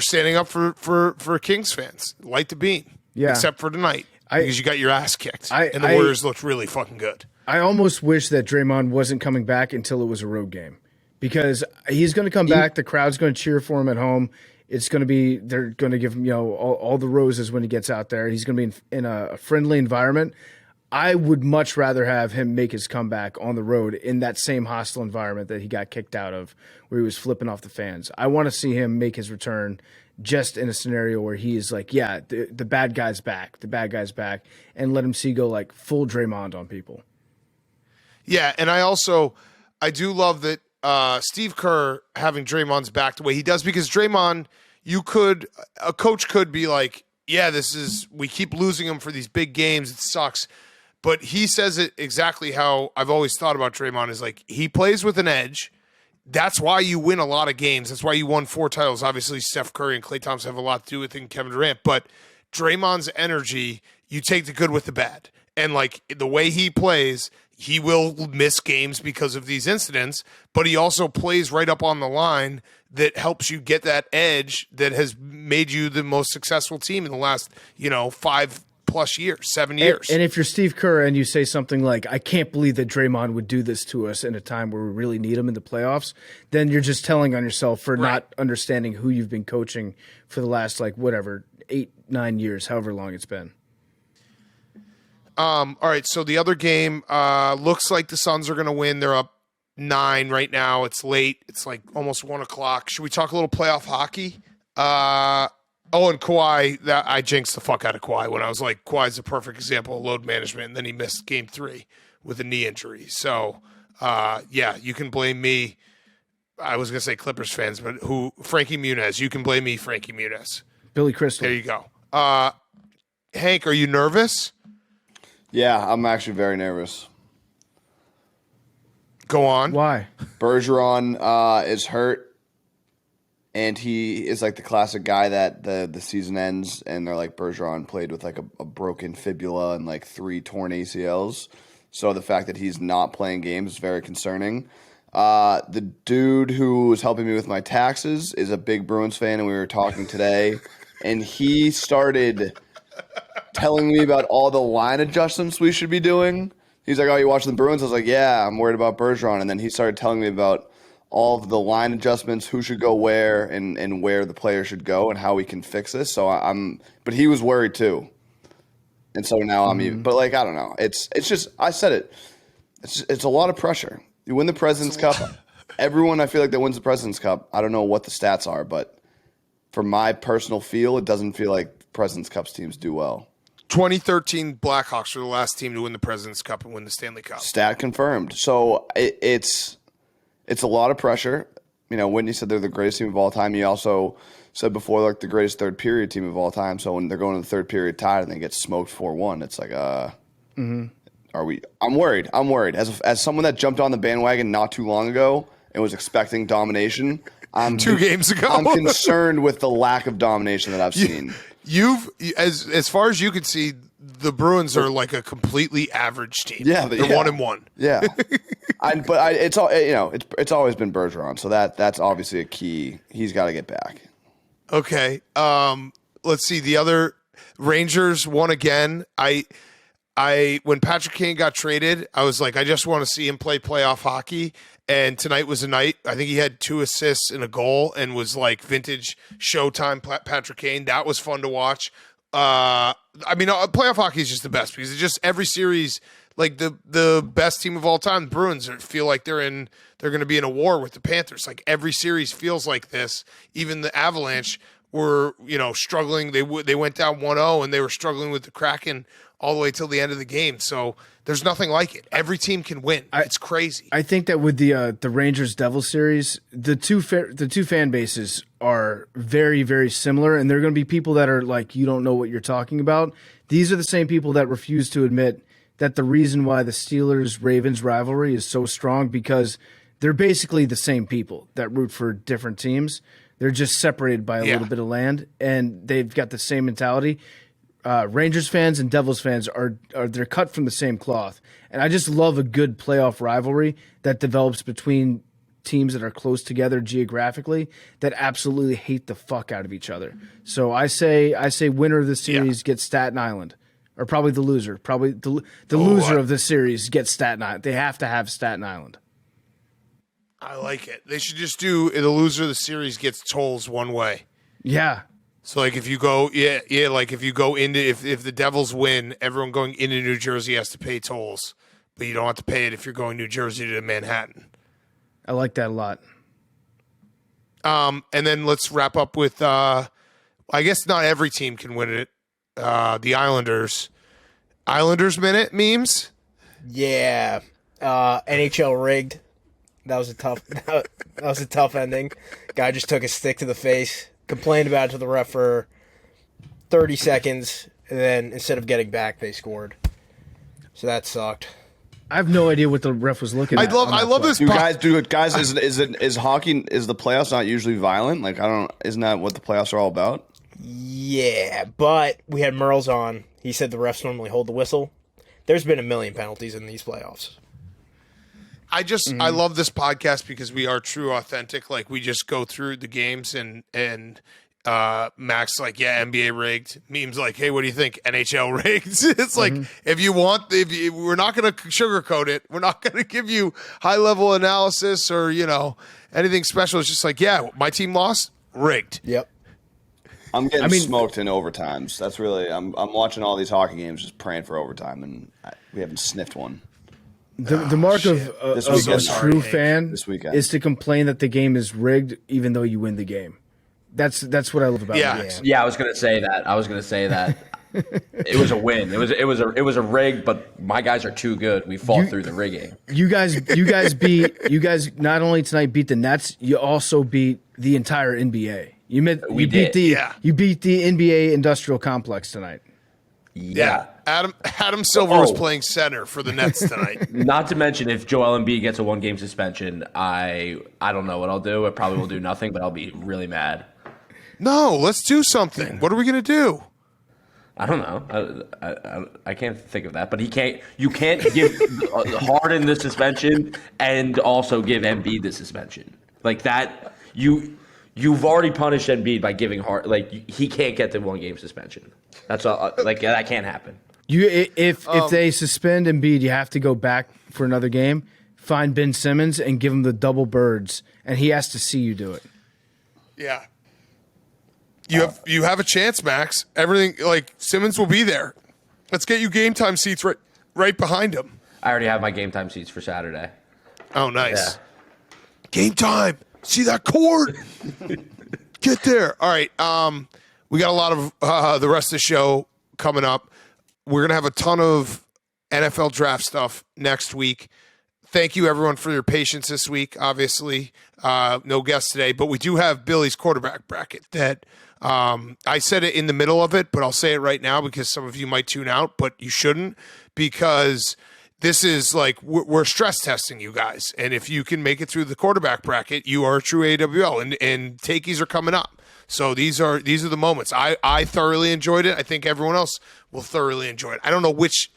standing up for Kings fans. Light the beam. Yeah. Except for tonight. Because you got your ass kicked. And the Warriors looked really fucking good. I almost wish that Draymond wasn't coming back until it was a road game. Because he's going to come back. The crowd's going to cheer for him at home. It's going to be, they're going to give him, all the roses when he gets out there. He's going to be in a friendly environment. I would much rather have him make his comeback on the road in that same hostile environment that he got kicked out of, where he was flipping off the fans. I want to see him make his return just in a scenario where he is like, yeah, the bad guy's back. The bad guy's back. And let him see go like full Draymond on people. Yeah, and I do love that Steve Kerr having Draymond's back the way he does, because Draymond, a coach could be like, yeah, we keep losing him for these big games. It sucks. But he says it exactly how I've always thought about Draymond, is like, he plays with an edge. That's why you win a lot of games. That's why you won 4 titles. Obviously, Steph Curry and Klay Thompson have a lot to do with it, and Kevin Durant. But Draymond's energy, you take the good with the bad. And, like, the way he plays, he will miss games because of these incidents, but he also plays right up on the line that helps you get that edge that has made you the most successful team in the last, 5+ years, 7 years. And if you're Steve Kerr and you say something like, I can't believe that Draymond would do this to us in a time where we really need him in the playoffs, then you're just telling on yourself for not understanding who you've been coaching for the last, 8-9 years, however long it's been. All right, so the other game looks like the Suns are going to win. They're up 9 right now. It's late. It's like almost 1 o'clock. Should we talk a little playoff hockey? And Kawhi, I jinxed the fuck out of Kawhi when I was like, Kawhi's a perfect example of load management, and then he missed game 3 with a knee injury. So, you can blame me. I was going to say Clippers fans, but Frankie Muniz. You can blame me, Frankie Muniz. Billy Crystal. There you go. Hank, are you nervous? Yeah, I'm actually very nervous. Go on. Why? Bergeron is hurt, and he is like the classic guy that the season ends, and they're like, Bergeron played with like a broken fibula and like 3 torn ACLs. So the fact that he's not playing games is very concerning. The dude who was helping me with my taxes is a big Bruins fan, and we were talking today, and he started telling me about all the line adjustments we should be doing. He's like, "Oh, you watching the Bruins?" I was like, "Yeah, I'm worried about Bergeron." And then he started telling me about all of the line adjustments, who should go where, and where the player should go, and how we can fix this. So but he was worried too, and so now I'm even. But like, I don't know. It's just I said it. It's a lot of pressure. You win the President's Cup. Everyone, I feel like that wins the President's Cup. I don't know what the stats are, but for my personal feel, it doesn't feel like President's Cups teams do well. 2013 Blackhawks were the last team to win the President's Cup and win the Stanley Cup. Stat confirmed. So it's a lot of pressure. You know, Whitney said they're the greatest team of all time. He also said before, like, the greatest third period team of all time. So when they're going to the third period tied and they get smoked 4-1, it's like, are we? I'm worried. As someone that jumped on the bandwagon not too long ago and was expecting domination, 2 games ago, I'm concerned with the lack of domination that I've seen. As far as you can see, the Bruins are like a completely average team. Yeah, they're 1-1. Yeah, it's all it's always been Bergeron, so that's obviously a key. He's got to get back. Okay, let's see. The other Rangers won again. When Patrick Kane got traded, I was like, I just want to see him play playoff hockey. And tonight was a night. I think he had 2 assists and a goal, and was like vintage Showtime Patrick Kane. That was fun to watch. Playoff hockey is just the best because it's just every series. Like the best team of all time, the Bruins feel like they're going to be in a war with the Panthers. Like every series feels like this. Even the Avalanche were struggling. They went down 1-0 and they were struggling with the Kraken all the way till the end of the game. So there's nothing like it. Every team can win. It's crazy. I think that with the Rangers Devils series, the two fan bases are very, very similar, and they're going to be people that are like, you don't know what you're talking about. These are the same people that refuse to admit that the reason why the Steelers-Ravens rivalry is so strong because they're basically the same people that root for different teams. They're just separated by a little bit of land, and they've got the same mentality. Rangers fans and Devils fans they're cut from the same cloth, and I just love a good playoff rivalry that develops between teams that are close together geographically that absolutely hate the fuck out of each other. So I say winner of the series gets Staten Island, or probably the loser. Probably the loser of the series gets Staten Island. They have to have Staten Island. I like it. They should just do the loser of the series gets tolls one way. Yeah. So like if you go, like if you go into if the Devils win, everyone going into New Jersey has to pay tolls, but you don't have to pay it if you're going New Jersey to Manhattan. I like that a lot. And then let's wrap up with I guess not every team can win it. The Islanders minute memes. Yeah. NHL rigged. That was a tough ending. Guy just took a stick to the face, complained about it to the ref for 30 seconds, and then instead of getting back, they scored. So that sucked. I have no idea what the ref was looking at. I love this. Guys, is hockey, is the playoffs not usually violent? Like, isn't that what the playoffs are all about? Yeah, but we had Merles on. He said the refs normally hold the whistle. There's been a million penalties in these playoffs. I love this podcast because we are true, authentic. Like we just go through the games and Max like, yeah, NBA rigged. Memes like, hey, what do you think? NHL rigged. It's like we're not going to sugarcoat it. We're not going to give you high level analysis or anything special. It's just like, yeah, my team lost, rigged. Yep. I'm getting smoked in overtimes. That's really I'm watching all these hockey games just praying for overtime, and we haven't sniffed one. The mark of a true fan is to complain that the game is rigged, even though you win the game. That's what I love about it. Yeah, I was gonna say that. It was a win. It was a rig, but my guys are too good. We fought through the rigging. You guys not only tonight beat the Nets, you also beat the entire NBA. You beat the NBA industrial complex tonight. Yeah. Adam Silver was playing center for the Nets tonight. Not to mention, if Joel Embiid gets a 1-game suspension, I don't know what I'll do. I probably will do nothing, but I'll be really mad. No, let's do something. What are we gonna do? I don't know. I can't think of that. But you can't give Harden the suspension and also give Embiid the suspension like that. You've already punished Embiid by giving he can't get the 1-game suspension. That's all. That can't happen. If they suspend Embiid, you have to go back for another game, find Ben Simmons, and give him the double birds, and he has to see you do it. Yeah. You have a chance, Max. Everything Simmons will be there. Let's get you game time seats right behind him. I already have my game time seats for Saturday. Oh, nice. Yeah. Game time. See that cord? Get there. All right. We got a lot of the rest of the show coming up. We're going to have a ton of NFL draft stuff next week. Thank you, everyone, for your patience this week. Obviously, no guests today, but we do have Billy's quarterback bracket that I said it in the middle of it, but I'll say it right now because some of you might tune out, but you shouldn't, because this is we're stress testing you guys. And if you can make it through the quarterback bracket, you are a true AWL, and takies are coming up. So these are the moments. I thoroughly enjoyed it. I think everyone else will thoroughly enjoy it. I don't know which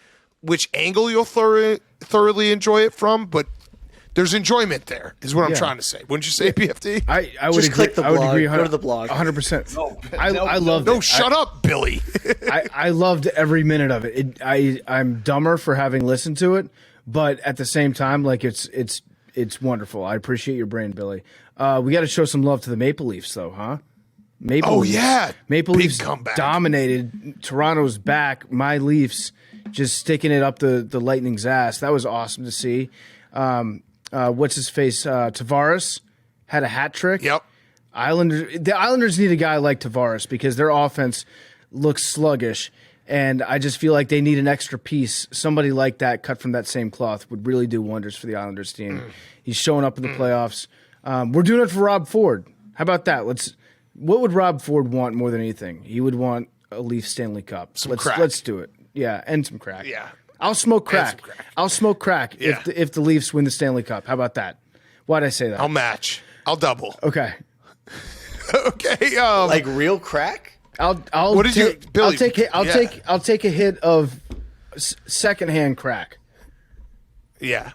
angle you'll thoroughly enjoy it from, but there's enjoyment there, is what I'm trying to say. Wouldn't you say, PFT? I would Just agree. click the I would blog. agree. Go to the blog. 100%. I loved it. No, shut up, Billy. I loved every minute of it. I'm dumber for having listened to it, but at the same time, it's wonderful. I appreciate your brain, Billy. We got to show some love to the Maple Leafs, though, huh? Maple Big Leafs comeback. dominated. Toronto's back. My Leafs just sticking it up the Lightning's ass. That was awesome to see. What's his face? Tavares had a hat trick. Yep. The Islanders need a guy like Tavares because their offense looks sluggish, and I just feel like they need an extra piece. Somebody like that, cut from that same cloth, would really do wonders for the Islanders team. He's showing up in the playoffs. We're doing it for Rob Ford. How about that? What would Rob Ford want more than anything? He would want a Leaf Stanley Cup. Crack. Let's do it. Yeah, and some crack. Yeah. I'll smoke crack. crack. I'll smoke crack Yeah. if the Leafs win the Stanley Cup. How about that? Why'd I say that? I'll match. I'll double. Okay. Okay. Like real crack? I'll What did you- take, Billy, I'll take a hit of secondhand crack. Yeah.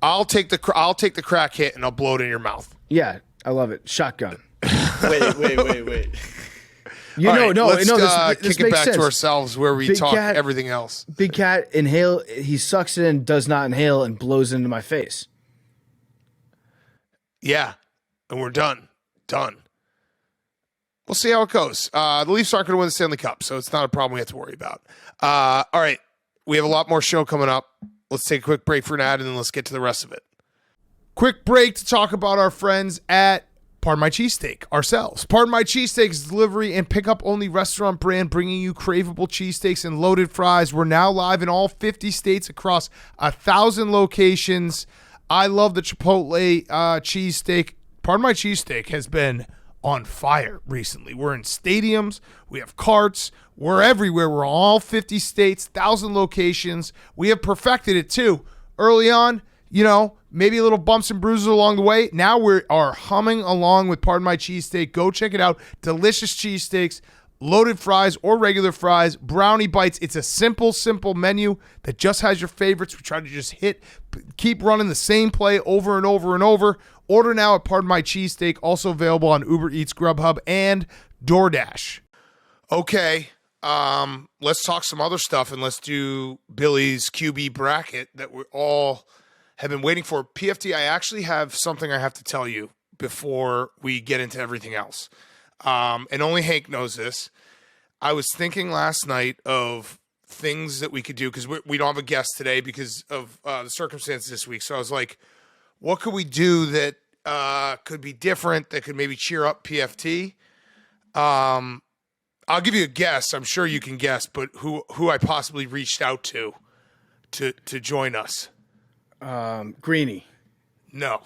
I'll take the crack hit and I'll blow it in your mouth. Yeah, I love it. Shotgun. Wait. You All know, right, no, let's this kick it makes back sense. to ourselves where we Big talk Cat- everything else. Big Cat inhale. He sucks it in, does not inhale, and blows into my face. Yeah. And we're done. We'll see how it goes. The Leafs aren't going to win the Stanley Cup, so it's not a problem we have to worry about. All right. We have a lot more show coming up. Let's take a quick break for an ad, and then let's get to the rest of it. Quick break to talk about our friends at Pardon My Cheesesteak ourselves. Pardon My Cheesesteak is delivery and pickup only restaurant brand bringing you craveable cheesesteaks and loaded fries. We're now live in all 50 states across 1,000 locations. I love the Chipotle cheesesteak. Pardon My Cheesesteak has been on fire recently. We're in stadiums. We have carts. We're everywhere. We're in all 50 states, 1,000 locations. We have perfected it too. Early on, maybe a little bumps and bruises along the way. Now we are humming along with Pardon My Cheesesteak. Go check it out. Delicious cheesesteaks, loaded fries or regular fries, brownie bites. It's a simple menu that just has your favorites. We try to just keep running the same play over and over and over. Order now at Pardon My Cheesesteak, also available on Uber Eats, Grubhub, and DoorDash. Okay, let's talk some other stuff, and let's do Billy's QB bracket that we all have been waiting for. PFT, I actually have something I have to tell you before we get into everything else. And only Hank knows this. I was thinking last night of things that we could do because we don't have a guest today because of the circumstances this week. So I was like, what could we do that could be different, that could maybe cheer up PFT? I'll give you a guess. I'm sure you can guess, but who I possibly reached out to join us. Greeny. No.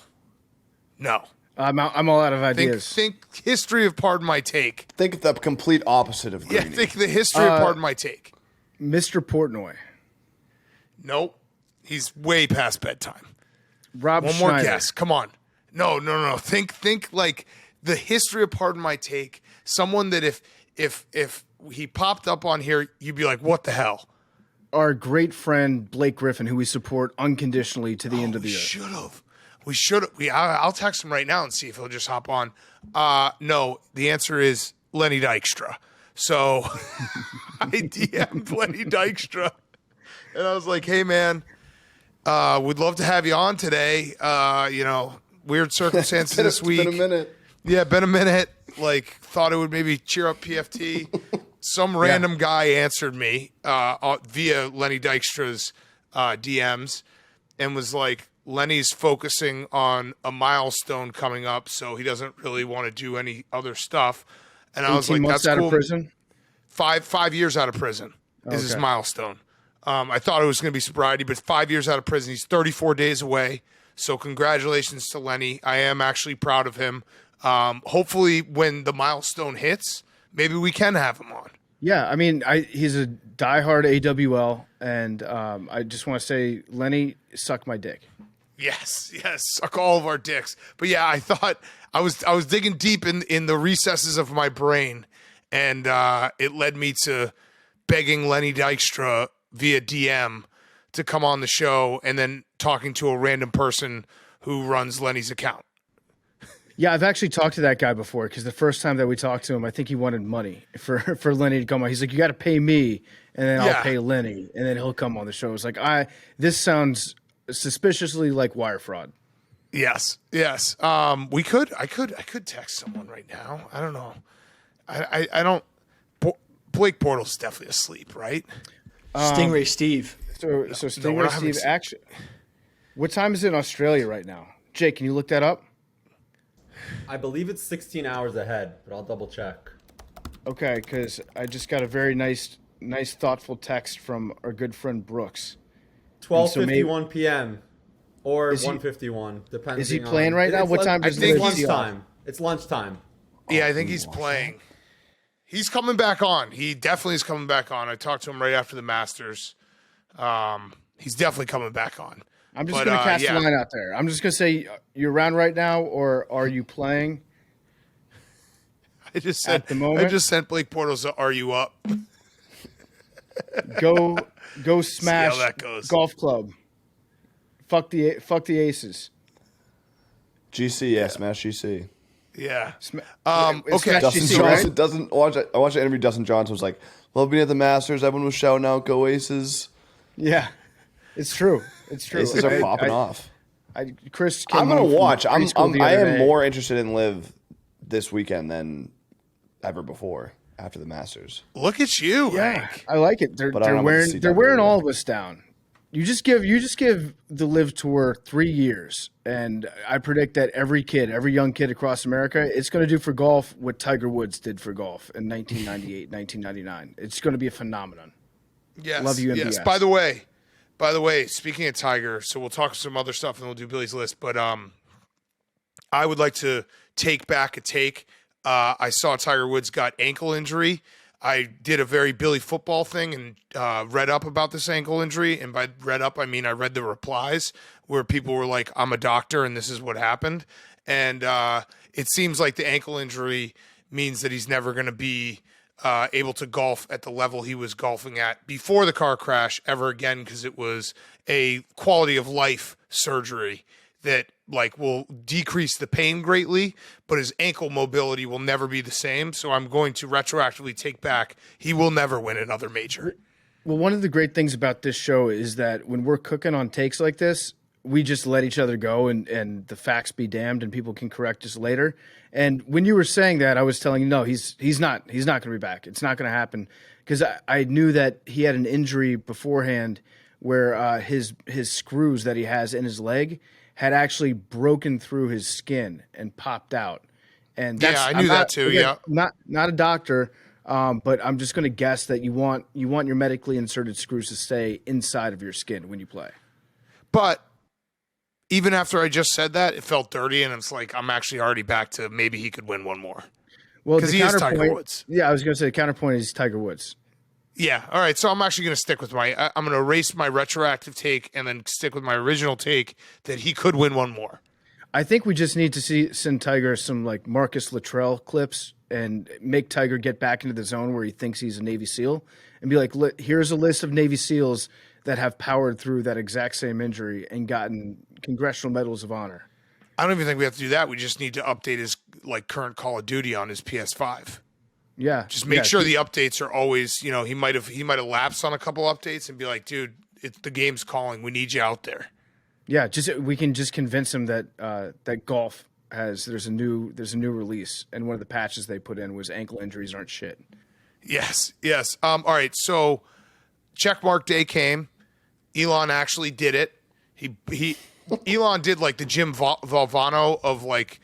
I'm all out of ideas. Think history of Pardon My Take. Think the complete opposite of Yeah, Greeny. think the history of Pardon My Take. Mr. Portnoy. Nope. He's way past bedtime. Rob One Schneider. more guess. Come on. No. Think like the history of Pardon My Take. Someone that if he popped up on here, you'd be like, what the hell? Our great friend Blake Griffin, who we support unconditionally to the end of the year. Should have. We should. I'll text him right now and see if he'll just hop on. No, the answer is Lenny Dykstra. So I DM'd Lenny Dykstra, and I was like, "Hey, man, we'd love to have you on today. Weird circumstances this week. It's been a minute. Yeah, been a minute. Like, thought it would maybe cheer up PFT. Some random guy answered me via Lenny Dykstra's DMs and was like, Lenny's focusing on a milestone coming up, so he doesn't really want to do any other stuff. And I was like, months that's out cool. of prison? 5 years out of prison is his milestone. I thought it was going to be sobriety, but 5 years out of prison. He's 34 days away. So congratulations to Lenny. I am actually proud of him. Hopefully when the milestone hits, maybe we can have him on. Yeah, I mean, he's a diehard AWL, and I just want to say, Lenny, suck my dick. Yes, suck all of our dicks. But yeah, I thought I was digging deep in the recesses of my brain, and it led me to begging Lenny Dykstra via DM to come on the show, and then talking to a random person who runs Lenny's account. Yeah, I've actually talked to that guy before because the first time that we talked to him, I think he wanted money for Lenny to come on. He's like, you got to pay me, and then I'll pay Lenny, and then he'll come on the show. It's like, this sounds suspiciously like wire fraud. Yes. I could text someone right now. I don't know. I don't. Blake Bortles definitely asleep, right? Stingray Steve. So Stingray Steve, actually, what time is it in Australia right now? Jake, can you look that up? I believe it's 16 hours ahead, but I'll double check. Okay, because I just got a very nice, thoughtful text from our good friend Brooks. 12:51 p.m. or 1:51, depending. Is he playing right now? What time does it's lunchtime? It's lunchtime. Yeah, I think he's playing. He's coming back on. He definitely is coming back on. I talked to him right after the Masters. He's definitely coming back on. I'm just going to cast a line out there. I'm just going to say, you're around right now, or are you playing? I just sent Blake Bortles a "Are you up?" Go smash See how that goes. golf club. Fuck the Aces. GC, yeah, smash GC. Yeah. Okay. Dustin GC, Johnson right? doesn't watch. I watched the interview. Dustin Johnson was like, "Love being at the Masters." Everyone was shouting out, "Go Aces!" Yeah, it's true. It's true. Aces are popping off. Chris, I'm gonna watch. I am day. more interested in Live this weekend than ever before after the Masters. Look at you, Yeah, Hank. I like it. They're wearing all of us down. You just give the Live Tour 3 years, and I predict that every young kid across America, it's going to do for golf what Tiger Woods did for golf in 1998, 1999. It's going to be a phenomenon. Yes. Love you, yes. MBS. By the way, speaking of Tiger, so we'll talk some other stuff and we'll do Billy's list. But I would like to take back a take. I saw Tiger Woods got ankle injury. I did a very Billy football thing and read up about this ankle injury. And by read up, I mean I read the replies where people were like, I'm a doctor and this is what happened. And it seems like the ankle injury means that he's never going to be able to golf at the level he was golfing at before the car crash ever again, because it was a quality of life surgery that like will decrease the pain greatly, but his ankle mobility will never be the same. So I'm going to retroactively take back, he will never win another major. Well, one of the great things about this show is that when we're cooking on takes like this, we just let each other go and the facts be damned and people can correct us later. And when you were saying that, I was telling you, no, he's not going to be back. It's not going to happen, because I knew that he had an injury beforehand where his screws that he has in his leg had actually broken through his skin and popped out. And that's, I knew that too. Again, not a doctor, but I'm just going to guess that you want your medically inserted screws to stay inside of your skin when you play. But even after I just said that, it felt dirty, and it's like I'm actually already back to maybe he could win one more. Well, because he is Tiger Woods. Yeah, I was going to say the counterpoint is Tiger Woods. Yeah. All right. So I'm actually going to stick with I'm going to erase my retroactive take and then stick with my original take that he could win one more. I think we just need to send Tiger some like Marcus Luttrell clips and make Tiger get back into the zone where he thinks he's a Navy SEAL and be like, here's a list of Navy SEALs that have powered through that exact same injury and gotten congressional medals of honor. I don't even think we have to do that. We just need to update his like current Call of Duty on his PS5. Yeah. Just make sure the updates are always, you know, he might have lapsed on a couple updates and be like, dude, the game's calling. We need you out there. Yeah, we can just convince him that that golf there's a new release, and one of the patches they put in was ankle injuries aren't shit. Yes. All right. So checkmark day came. Elon actually did it. Elon did like the Jim Valvano of like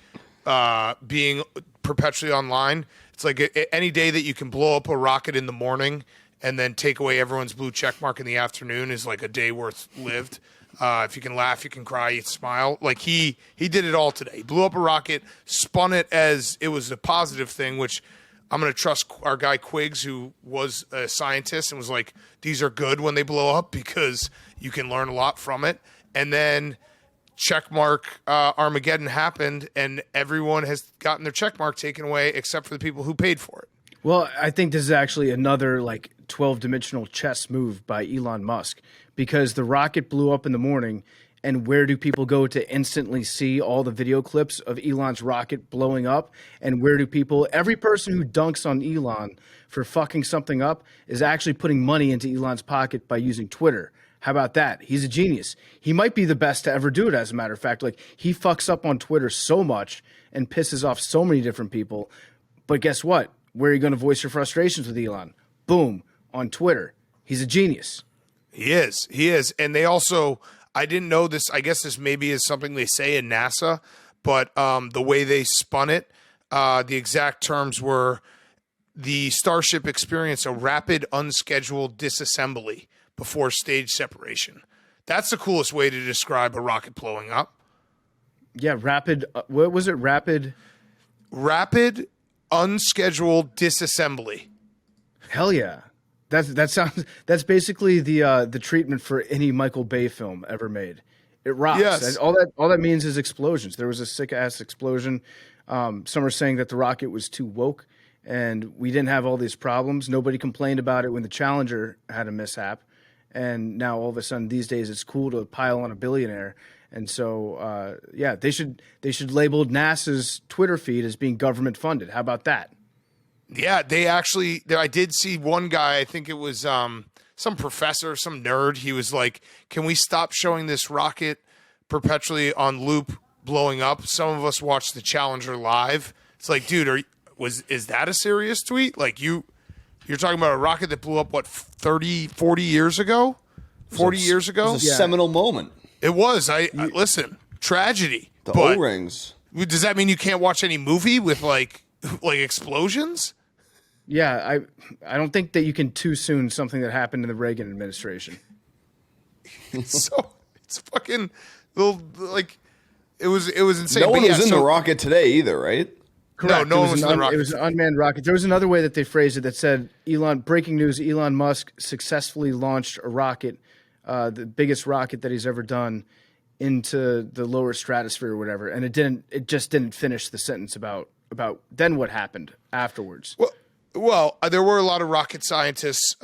being perpetually online. It's like any day that you can blow up a rocket in the morning and then take away everyone's blue check mark in the afternoon is like a day worth lived. If you can laugh, you can cry, you smile. Like he did it all today. He blew up a rocket, spun it as it was a positive thing, which I'm going to trust our guy Quiggs, who was a scientist and was like, these are good when they blow up because you can learn a lot from it. And then checkmark Armageddon happened, and everyone has gotten their checkmark taken away except for the people who paid for it. Well, I think this is actually another like 12-dimensional chess move by Elon Musk, because the rocket blew up in the morning, and where do people go to instantly see all the video clips of Elon's rocket blowing up? And where do every person who dunks on Elon for fucking something up is actually putting money into Elon's pocket by using Twitter. How about that? He's a genius. He might be the best to ever do it, as a matter of fact. Like, he fucks up on Twitter so much and pisses off so many different people. But guess what? Where are you going to voice your frustrations with Elon? Boom, on Twitter. He's a genius. He is. And they also, I didn't know this, I guess this maybe is something they say in NASA, but the way they spun it, the exact terms were the Starship experienced a rapid unscheduled disassembly before stage separation. That's the coolest way to describe a rocket blowing up. Yeah, rapid, what was it? Rapid unscheduled disassembly. Hell yeah. That's basically the treatment for any Michael Bay film ever made. It rocks. Yes. All that means is explosions. There was a sick ass explosion. Some are saying that the rocket was too woke and we didn't have all these problems. Nobody complained about it when the Challenger had a mishap. And now all of a sudden these days it's cool to pile on a billionaire. And so, yeah, they should label NASA's Twitter feed as being government funded. How about that? Yeah, I did see one guy, I think it was some professor, some nerd. He was like, can we stop showing this rocket perpetually on loop blowing up? Some of us watched the Challenger live. It's like, dude, is that a serious tweet? Like you're talking about a rocket that blew up, what, 30, 40 years ago? 40 years ago? It was a seminal moment. It was. Listen, tragedy. The O-rings. Does that mean you can't watch any movie with like explosions? Yeah, I don't think that you can too soon something that happened in the Reagan administration. It's fucking like it was insane. No one was in the rocket today either, right? Correct. No one was in the rocket. It was an unmanned rocket. There was another way that they phrased it that said, breaking news, Elon Musk successfully launched a rocket, the biggest rocket that he's ever done, into the lower stratosphere or whatever. And it just didn't finish the sentence about then what happened afterwards. Well, there were a lot of rocket scientists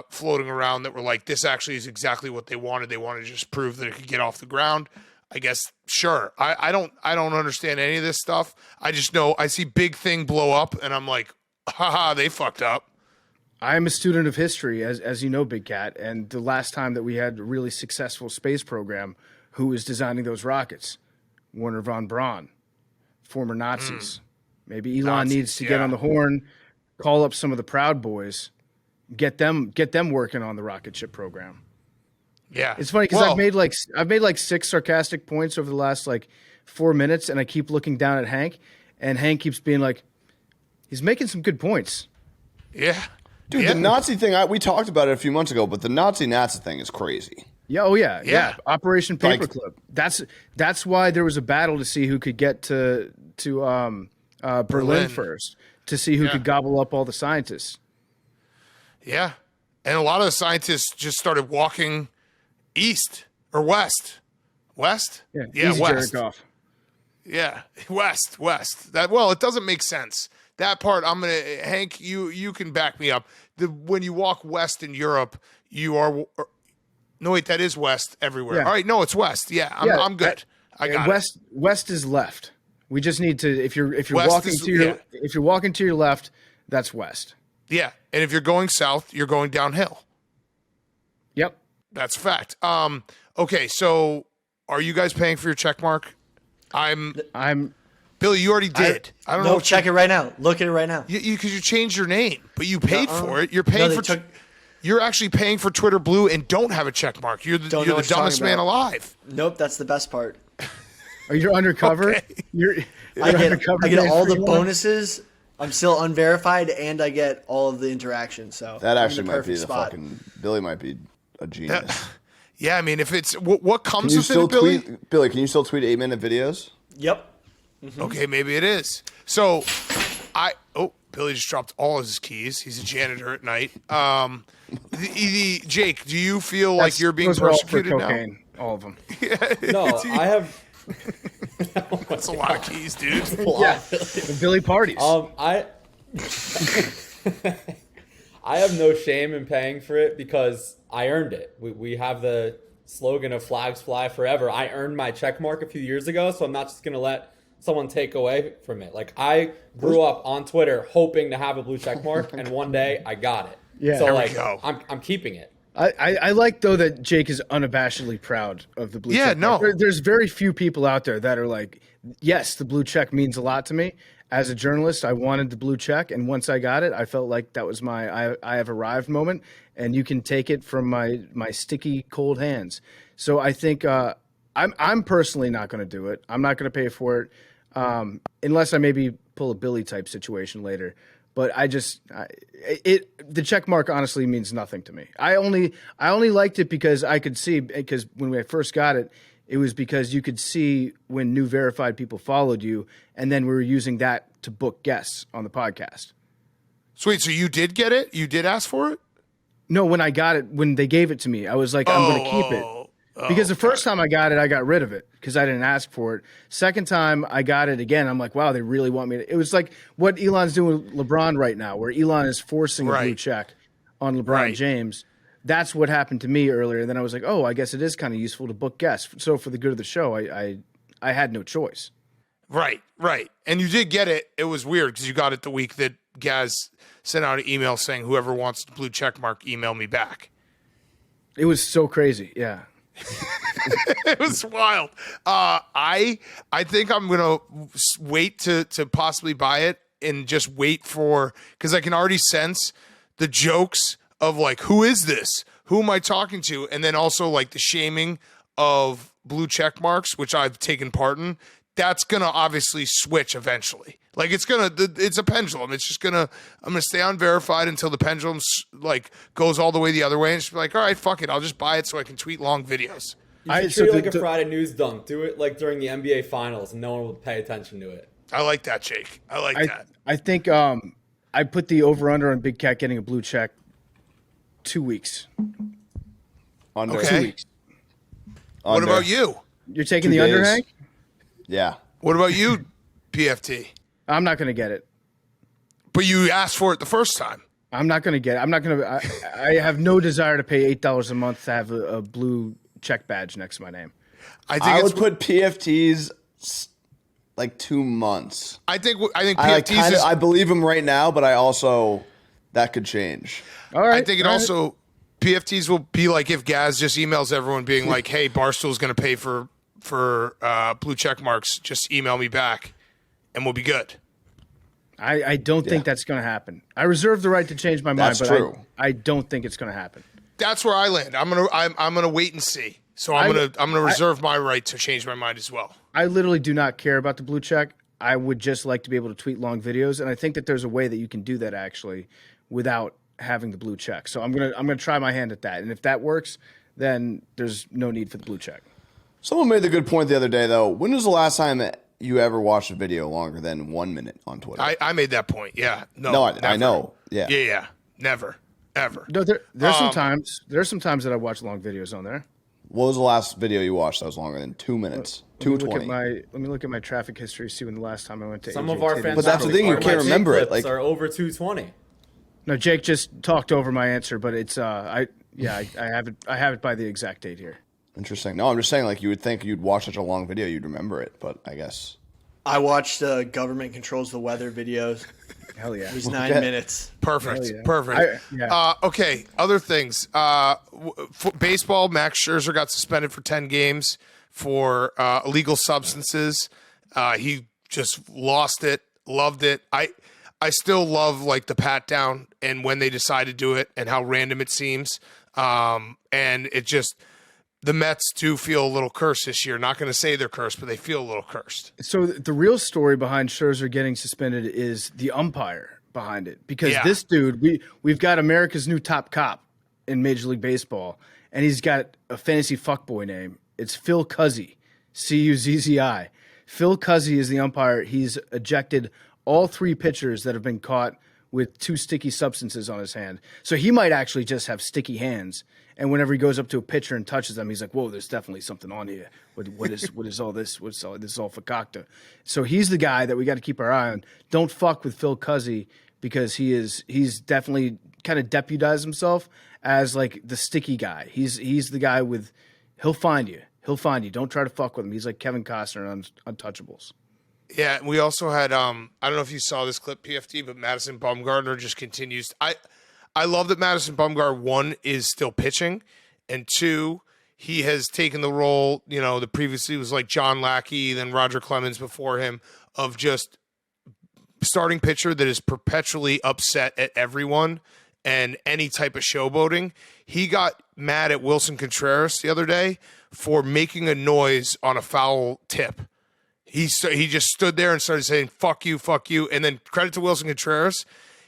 floating around that were like, this actually is exactly what they wanted. They wanted to just prove that it could get off the ground. I guess, sure. I don't understand any of this stuff. I just know I see big thing blow up, and I'm like, haha, they fucked up. I am a student of history, as you know, Big Cat, and the last time that we had a really successful space program, who was designing those rockets? Werner von Braun, former Nazis. Maybe Elon needs to get on the horn, call up some of the Proud Boys, get them working on the rocket ship program. Yeah, it's funny because I've made like 6 sarcastic points over the last 4 minutes, and I keep looking down at Hank, and Hank keeps being like, he's making some good points. Yeah, dude, the Nazi thing, we talked about it a few months ago, but the Nazi thing is crazy. Yeah, oh yeah. Operation Paperclip. That's why there was a battle to see who could get to Berlin first, to see who could gobble up all the scientists. Yeah, and a lot of the scientists just started walking east or west. West? Yeah, west. Yeah, west. It doesn't make sense. That part, Hank, you can back me up. When you walk west in Europe, you are. No, wait, that is west everywhere. Yeah. All right, no, it's west. Yeah, I'm good. I got West is left. We just need to if you're West walking is- to your yeah. if you're walking to your left, that's west. Yeah, and if you're going south, you're going downhill. Yep. That's a fact. Okay, so are you guys paying for your check mark? I'm Billy, you already did. I don't know. No, check it right now. Look at it right now. Because you changed your name, but you paid for it. You're No, paying they for. took- You're actually paying for Twitter Blue and don't have a check mark. You're the Don't know what you're dumbest talking man about. alive. Nope, that's the best part. Are you undercover? Okay. I get undercover all guy the for bonuses. I'm still unverified, and I get all of the interaction. So That I'm in actually the might be perfect the spot. fucking Billy might be a genius. Yeah, I mean, if it's what Can comes you with still it, Billy. tweet Billy? Can you still tweet 8-minute videos? Yep. Okay, maybe it is. So, Billy just dropped all of his keys. He's a janitor at night. Jake, do you feel like you're being Those are all for persecuted now? cocaine, all of them. No, I have. That's a lot of keys, dude. Yeah, the Billy parties. I I have no shame in paying for it because I earned it. We have the slogan of flags fly forever. I earned my check mark a few years ago, so I'm not just gonna let someone take away from it. Like I grew up on Twitter hoping to have a blue check mark, and one day I got it. Yeah. So There we like go. I'm keeping it. I like though that Jake is unabashedly proud of the blue Yeah, check mark. no. There's very few people out there that are like, yes, the blue check means a lot to me. As a journalist, I wanted the blue check, and once I got it, I felt like that was my I have arrived moment, and you can take it from my sticky cold hands. So I think I'm personally not going to do it. I'm not going to pay for it unless I maybe pull a Billy type situation later. But the check mark honestly means nothing to me. I only liked it because I could see, because when I first got it, it was because you could see when new verified people followed you, and then we were using that to book guests on the podcast. Sweet. So you did get it? You did ask for it? No, when I got it, when they gave it to me, I was like, I'm going to keep it. Because the first time I got it, I got rid of it because I didn't ask for it. Second time I got it again, I'm like, wow, they really want me to. It was like what Elon's doing with LeBron right now, where Elon is forcing a blue Right. check on LeBron Right. James. That's what happened to me earlier. And then I was like, oh, I guess it is kind of useful to book guests. So for the good of the show, I had no choice. Right. And you did get it. It was weird because you got it the week that Gaz sent out an email saying, whoever wants the blue check mark, email me back. It was so crazy. Yeah. It was wild. I think I'm gonna wait to possibly buy it and just wait for, because I can already sense the jokes of like, who is this? Who am I talking to? And then also like the shaming of blue check marks, which I've taken part in. That's gonna obviously switch eventually. Like it's a pendulum. It's just I'm gonna stay unverified until the pendulum like goes all the way the other way, and just be like, all right, fuck it, I'll just buy it so I can tweet long videos. You should treat it like a Friday news dunk. Do it like during the NBA Finals, and no one will pay attention to it. I like that, Jake. I like that. I think I put the over-under on Big Cat getting a blue check 2 weeks. Under. Okay. 2 weeks. What Under. about you? You're taking 2 the under, days. Hank? Yeah. What about you, PFT? I'm not going to get it. But you asked for it the first time. I'm not going to get it. I'm not going to. I have no desire to pay $8 a month to have a blue check badge next to my name. I think I it's. would put PFTs like 2 months. I think I PFTs is. I believe him right now, but I also that could change. All right. I think it all right. also PFTs will be like if Gaz just emails everyone being like, "Hey, Barstool's going to pay for blue check marks. Just email me back, and we'll be good." I don't think that's going to happen. I reserve the right to change my mind, That's but true. I don't think it's going to happen. That's where I land. I'm gonna wait and see. So I'm gonna reserve my right to change my mind as well. I literally do not care about the blue check. I would just like to be able to tweet long videos, and I think that there's a way that you can do that actually without having the blue check. So I'm gonna try my hand at that, and if that works, then there's no need for the blue check. Someone made the good point the other day, though. When was the last time you ever watched a video longer than 1 minute on Twitter? I made that point. Yeah. No. No, I never. know. Yeah. Yeah. Never. Ever. No, there's some times that I watch long videos on there. What was the last video you watched that was longer than 2 minutes? Let me 2:20. Let me look at my traffic history. See when the last time I went to. Some AJ of our Tatum. fans, But that's the thing, you can't remember it, like- are over 220. No, Jake just talked over my answer, but it's I have it by the exact date here. Interesting. No, I'm just saying, like, you would think you'd watch such a long video, you'd remember it, but I guess. I watched government controls the weather videos. Hell yeah. It was 9 minutes. Perfect. Hell yeah. Perfect. Yeah. Okay, other things. Baseball, Max Scherzer got suspended for 10 games for illegal substances. He just lost it, loved it. I still love, like, the pat down and when they decide to do it and how random it seems. And it just, the Mets do feel a little cursed this year. Not going to say they're cursed, but they feel a little cursed. So the real story behind Scherzer getting suspended is the umpire behind it, because this dude, we've got America's new top cop in Major League Baseball, and he's got a fantasy fuckboy name. It's Phil Cuzzi, Cuzzi. Phil Cuzzi is the umpire. He's ejected all 3 pitchers that have been caught with 2 sticky substances on his hand. So he might actually just have sticky hands. And whenever he goes up to a pitcher and touches them, he's like, "Whoa, there's definitely something on here. What is all this? This is all fakakta." So he's the guy that we got to keep our eye on. Don't fuck with Phil Cuzzi, because he's definitely kind of deputized himself as like the sticky guy. He's the guy with, he'll find you. He'll find you. Don't try to fuck with him. He's like Kevin Costner on Untouchables. Yeah, we also had I don't know if you saw this clip, PFT, but Madison Bumgarner just continues. I love that Madison Bumgarner, 1, is still pitching, and 2, he has taken the role, the previously was like John Lackey, then Roger Clemens before him, of just starting pitcher that is perpetually upset at everyone and any type of showboating. He got mad at Wilson Contreras the other day for making a noise on a foul tip. He just stood there and started saying, fuck you, and then credit to Wilson Contreras,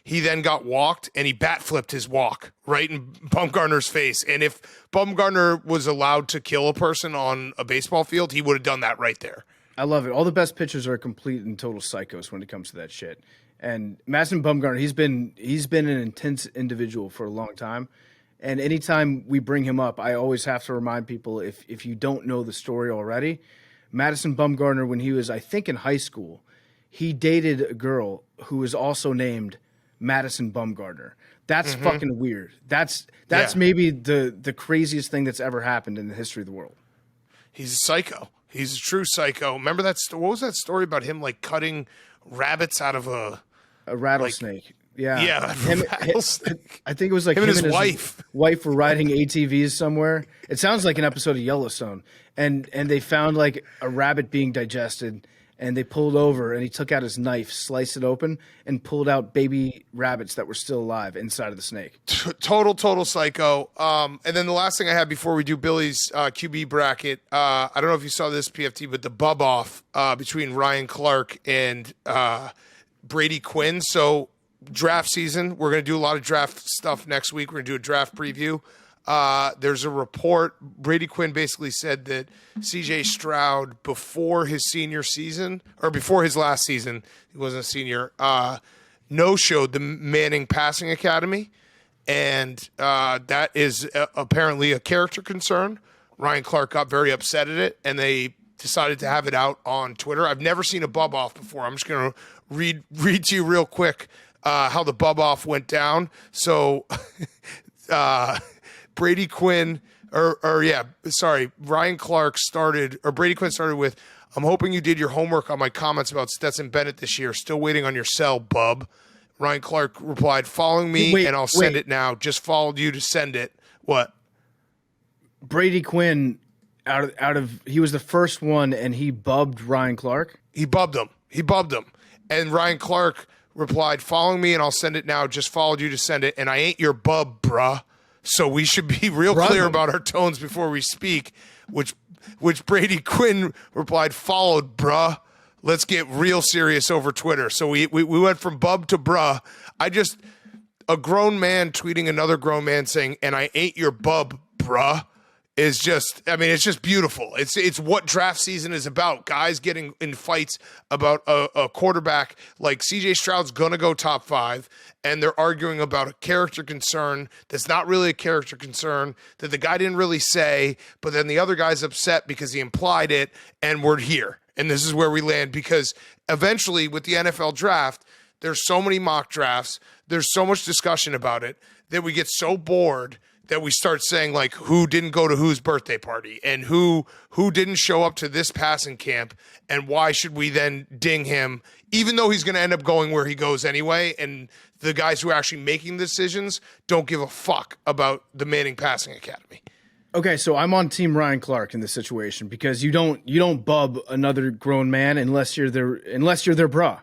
he then got walked, and he bat flipped his walk right in Bumgarner's face. And if Bumgarner was allowed to kill a person on a baseball field, he would have done that right there. I love it. All the best pitchers are complete and total psychos when it comes to that shit. And Madison Bumgarner, he's been an intense individual for a long time. And anytime we bring him up, I always have to remind people, if you don't know the story already, Madison Bumgarner, when he was, I think, in high school, he dated a girl who was also named Madison Bumgarner. That's fucking weird. That's maybe the craziest thing that's ever happened in the history of the world. He's a psycho. He's a true psycho. Remember that? What was that story about him, like, cutting rabbits out of a rattlesnake? Yeah, rattlesnake. I think it was like him and his wife. Wife were riding ATVs somewhere. It sounds like an episode of Yellowstone. And they found like a rabbit being digested, and they pulled over, and he took out his knife, sliced it open, and pulled out baby rabbits that were still alive inside of the snake. Total psycho. And then the last thing I had before we do Billy's QB bracket, I don't know if you saw this, PFT, but the bub off between Ryan Clark and Brady Quinn. So draft season, we're going to do a lot of draft stuff next week. We're going to do a draft preview. There's a report. Brady Quinn basically said that CJ Stroud, before his senior season, or before his last season, he wasn't a senior, no-showed the Manning Passing Academy. And that is apparently a character concern. Ryan Clark got very upset at it, and they decided to have it out on Twitter. I've never seen a bub off before. I'm just going to read to you real quick how the bub off went down. So Brady Quinn, Ryan Clark started, or Brady Quinn started with, "I'm hoping you did your homework on my comments about Stetson Bennett this year. Still waiting on your cell, bub." Ryan Clark replied, "Following me, and I'll send it now. Just followed you to send it." What? Brady Quinn, out of he was the first one, and he bubbed Ryan Clark. He bubbed him. And Ryan Clark replied, "Following me, and I'll send it now. Just followed you to send it, and I ain't your bub, bruh." So we should be real clear about our tones before we speak, which Brady Quinn replied, "Followed, bruh. Let's get real serious over Twitter." So we went from bub to bruh. A grown man tweeting another grown man saying, "And I ain't your bub, bruh," is just, it's just beautiful. It's what draft season is about. Guys getting in fights about a quarterback like CJ Stroud's going to go top 5, and they're arguing about a character concern that's not really a character concern, that the guy didn't really say, but then the other guy's upset because he implied it, and we're here. And this is where we land, because eventually with the NFL draft, there's so many mock drafts, there's so much discussion about it, that we get so bored that we start saying like who didn't go to whose birthday party and who didn't show up to this passing camp, and why should we then ding him even though he's going to end up going where he goes anyway, and the guys who are actually making decisions don't give a fuck about the Manning Passing Academy. Okay, so I'm on Team Ryan Clark in this situation because you don't bub another grown man unless you're their bra.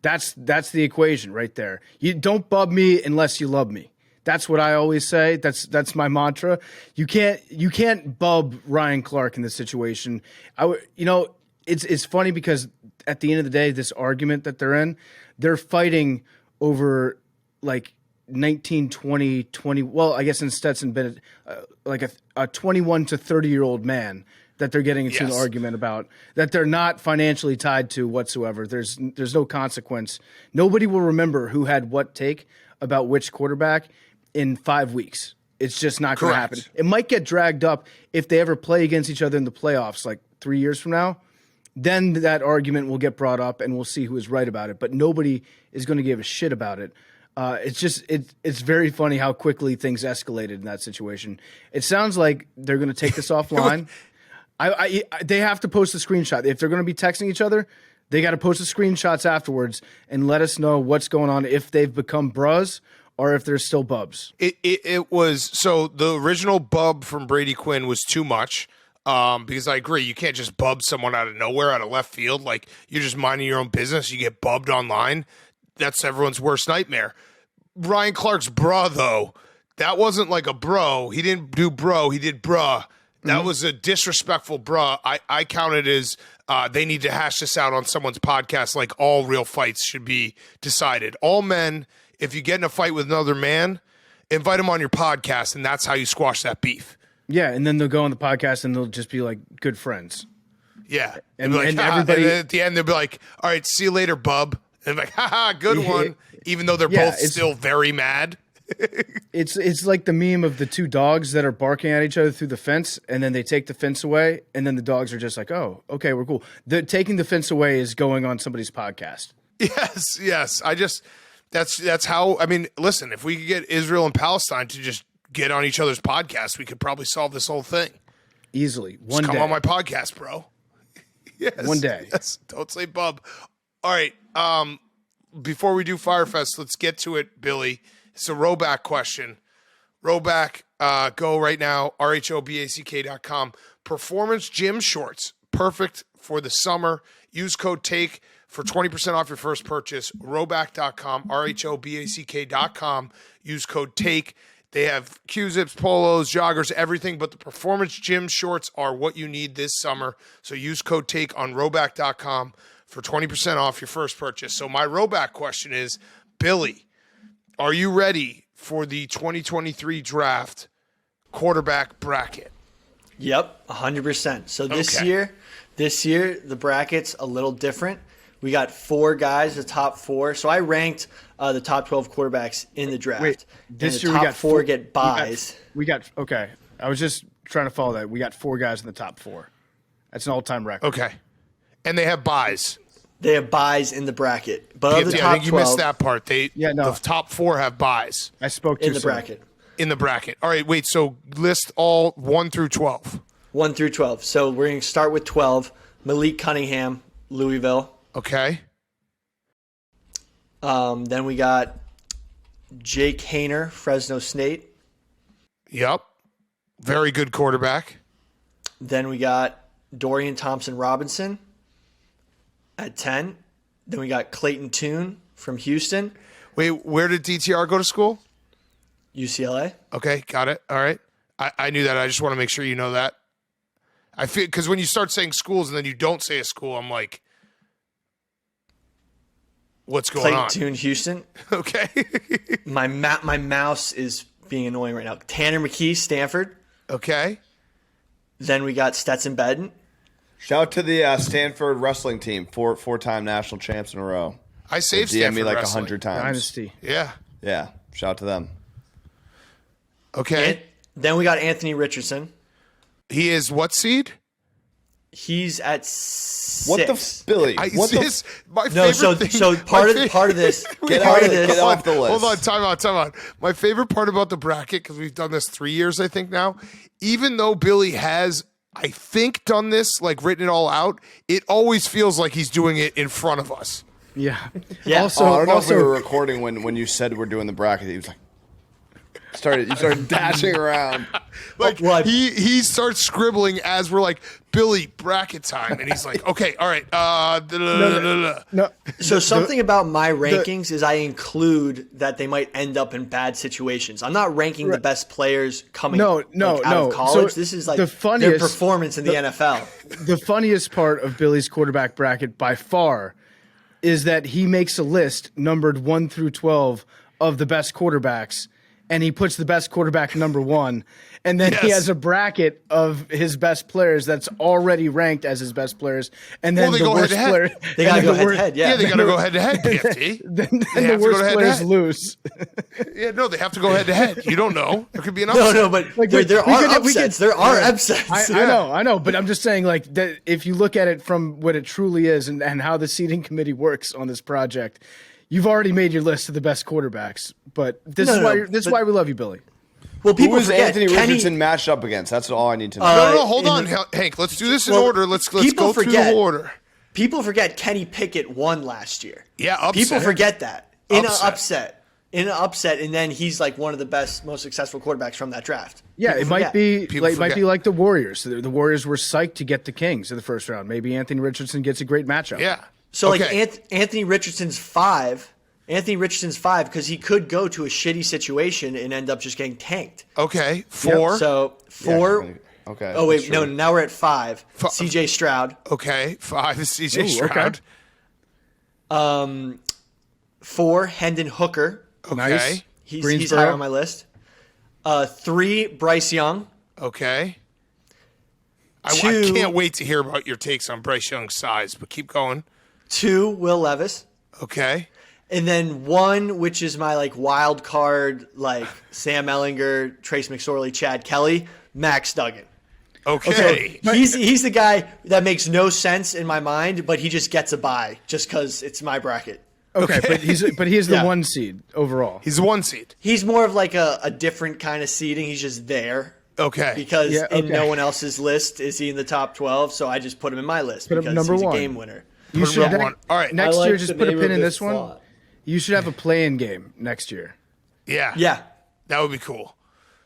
That's the equation right there. You don't bub me unless you love me. That's what I always say. That's my mantra. You can't bub Ryan Clark in this situation. It's funny because at the end of the day, this argument that they're fighting over like 19, 20, 20. Well, I guess in Stetson Bennett, like a 21 to 30-year-old man that they're getting into an argument about that they're not financially tied to whatsoever. There's no consequence. Nobody will remember who had what take about which quarterback in 5 weeks. It's just not going to happen. It might get dragged up if they ever play against each other in the playoffs, like 3 years from now. Then that argument will get brought up, and we'll see who is right about it. But nobody is going to give a shit about it. It's very funny how quickly things escalated in that situation. It sounds like they're going to take this offline. They have to post a screenshot. If they're going to be texting each other, they got to post the screenshots afterwards and let us know what's going on, if they've become bros or if they're still bubs. It was, so the original bub from Brady Quinn was too much. Because I agree, you can't just bub someone out of nowhere, out of left field. Like, you're just minding your own business, you get bubbed online. That's everyone's worst nightmare. Ryan Clark's bruh, though, that wasn't like a bro. He didn't do bro, he did bruh. That was a disrespectful bruh. I count it as they need to hash this out on someone's podcast, like all real fights should be decided. All men, if you get in a fight with another man, invite him on your podcast, and that's how you squash that beef. Yeah, and then they'll go on the podcast and they'll just be like good friends. Yeah. And like, everybody, and then at the end, they'll be like, all right, see you later, bub. And like, haha, good one. Even though they're both still very mad. It's like the meme of the two dogs that are barking at each other through the fence, and then they take the fence away, and then the dogs are just like, oh, okay, we're cool. Taking the fence away is going on somebody's podcast. Yes. That's how, I mean, listen, if we could get Israel and Palestine to just get on each other's podcast, we could probably solve this whole thing. Easily. Just come on my podcast, bro. Yes. One day. Yes. Don't say bub. All right. Before we do Fyre Fest, let's get to it, Billy. It's a Roback question. Roback, go right now, rhoback.com. Performance gym shorts, perfect for the summer. Use code TAKE for 20% off your first purchase. Roback.com, rhoback.com. Use code TAKE. They have Q-zips, polos, joggers, everything, but the performance gym shorts are what you need this summer. So use code TAKE on Roback.com for 20% off your first purchase. So my Roback question is, Billy, are you ready for the 2023 draft quarterback bracket? Yep, 100%. So this year, the bracket's a little different. We got 4 guys, the top 4. So I ranked the top 12 quarterbacks in the draft. Wait, this year top we got 4 get buys. Okay. I was just trying to follow that. We got 4 guys in the top 4. That's an all-time record. Okay. And they have buys. They have buys in the bracket. But of the top I think you 12, missed that part. The top 4 have buys. I spoke in the bracket. In the bracket. All right, wait, so list all 1 through 12. 1 through 12. So we're going to start with 12. Malik Cunningham, Louisville. Okay. Then we got Jake Haener, Fresno State. Yep. Very good quarterback. Then we got Dorian Thompson-Robinson at 10. Then we got Clayton Tune from Houston. Wait, where did DTR go to school? UCLA. Okay, got it. All right. I knew that. I just want to make sure you know that. I feel, because when you start saying schools and then you don't say a school, I'm like, what's going on? Clayton Tune, Houston. Okay. My mouse is being annoying right now. Tanner McKee, Stanford. Okay. Then we got Stetson Bennett. Shout out to the Stanford wrestling team, four-time national champs in a row. I saved They DM me Stanford like wrestling. 100 times. Dynasty. Yeah. Yeah, shout out to them. Okay. And then we got Anthony Richardson. He is what seed? He's at 6. What the Billy? What the my No, favorite so thing, part my of this Get part out of of it. this Get off the list. Hold on, time out. My favorite part about the bracket, because we've done this 3 years, I think now, even though Billy has, I think, done this, like written it all out, it always feels like he's doing it in front of us. Yeah. Yeah. Also, I don't know also if we were recording when you said we're doing the bracket. He was like, you started dashing around. Like Well, he starts scribbling as we're like, Billy, bracket time, and he's like, okay, all right, no. So something about my rankings is I include that they might end up in bad situations. I'm not ranking the best players coming out of college. So this is like the their funniest performance in the NFL. The funniest part of Billy's quarterback bracket by far is that he makes a list numbered 1 through 12 of the best quarterbacks, and he puts the best quarterback number 1. And then he Yes. has a bracket of his best players that's already ranked as his best players. And then Well, they the go worst head-to-head. player. They and got to then go the head wor- to head. yeah, Yeah, they got to go head to head, PFT. Then They the have to go worst head to players head. lose. Yeah, no, they have to go head to head. You don't know. There could be an no, upset. but Like, there we are could- we upsets. could- There are upsets. I know, but I'm just saying, like, that if you look at it from what it truly is and how the seating committee works on this project, you've already made your list of the best quarterbacks. But this is why we love you, Billy. Well, Who people is forget Anthony Kenny, Richardson matched up against? That's all I need to know. No, hold in on, the- Hank. Let's do this in Well, order. Let's people go through the forget- whole order. People forget Kenny Pickett won last year. Yeah, upset. People forget that in Upset. an upset, and then he's like one of the best, most successful quarterbacks from that draft. Yeah, People it might forget. be People like forget. like the Warriors. The Warriors were psyched to get the Kings in the first round. Maybe Anthony Richardson gets a great matchup. Yeah. So Okay. like Anthony Richardson's 5. Anthony Richardson's 5 because he could go to a shitty situation and end up just getting tanked. Okay, 4. So 4. Okay. Oh wait, that's no. true. Now we're at 5. C.J. Stroud. Okay, 5 is CJ Ooh, Stroud. okay. 4. Hendon Hooker. Okay. Nice. He's Greensboro. high on my list. 3. Bryce Young. Okay. I 2. can't wait to hear about your takes on Bryce Young's size, but keep going. 2. Will Levis. Okay. And then 1, which is my like wild card, like Sam Ellinger, Trace McSorley, Chad Kelly, Max Duggan. Okay. He's the guy that makes no sense in my mind, but he just gets a bye just because it's my bracket. Okay, but he is the Yeah. 1 seed overall. He's a 1 seed. He's more of like a different kind of seeding. He's just there Okay. because Yeah, in okay. no one else's list is he in the top 12. So I just put him in my list Put him because number he's 1. a game winner. You Put him should at 1. All right. next I like year. Just the put a name pin of in this this one. slot. You should have a play-in game next year. Yeah. Yeah, That would be cool.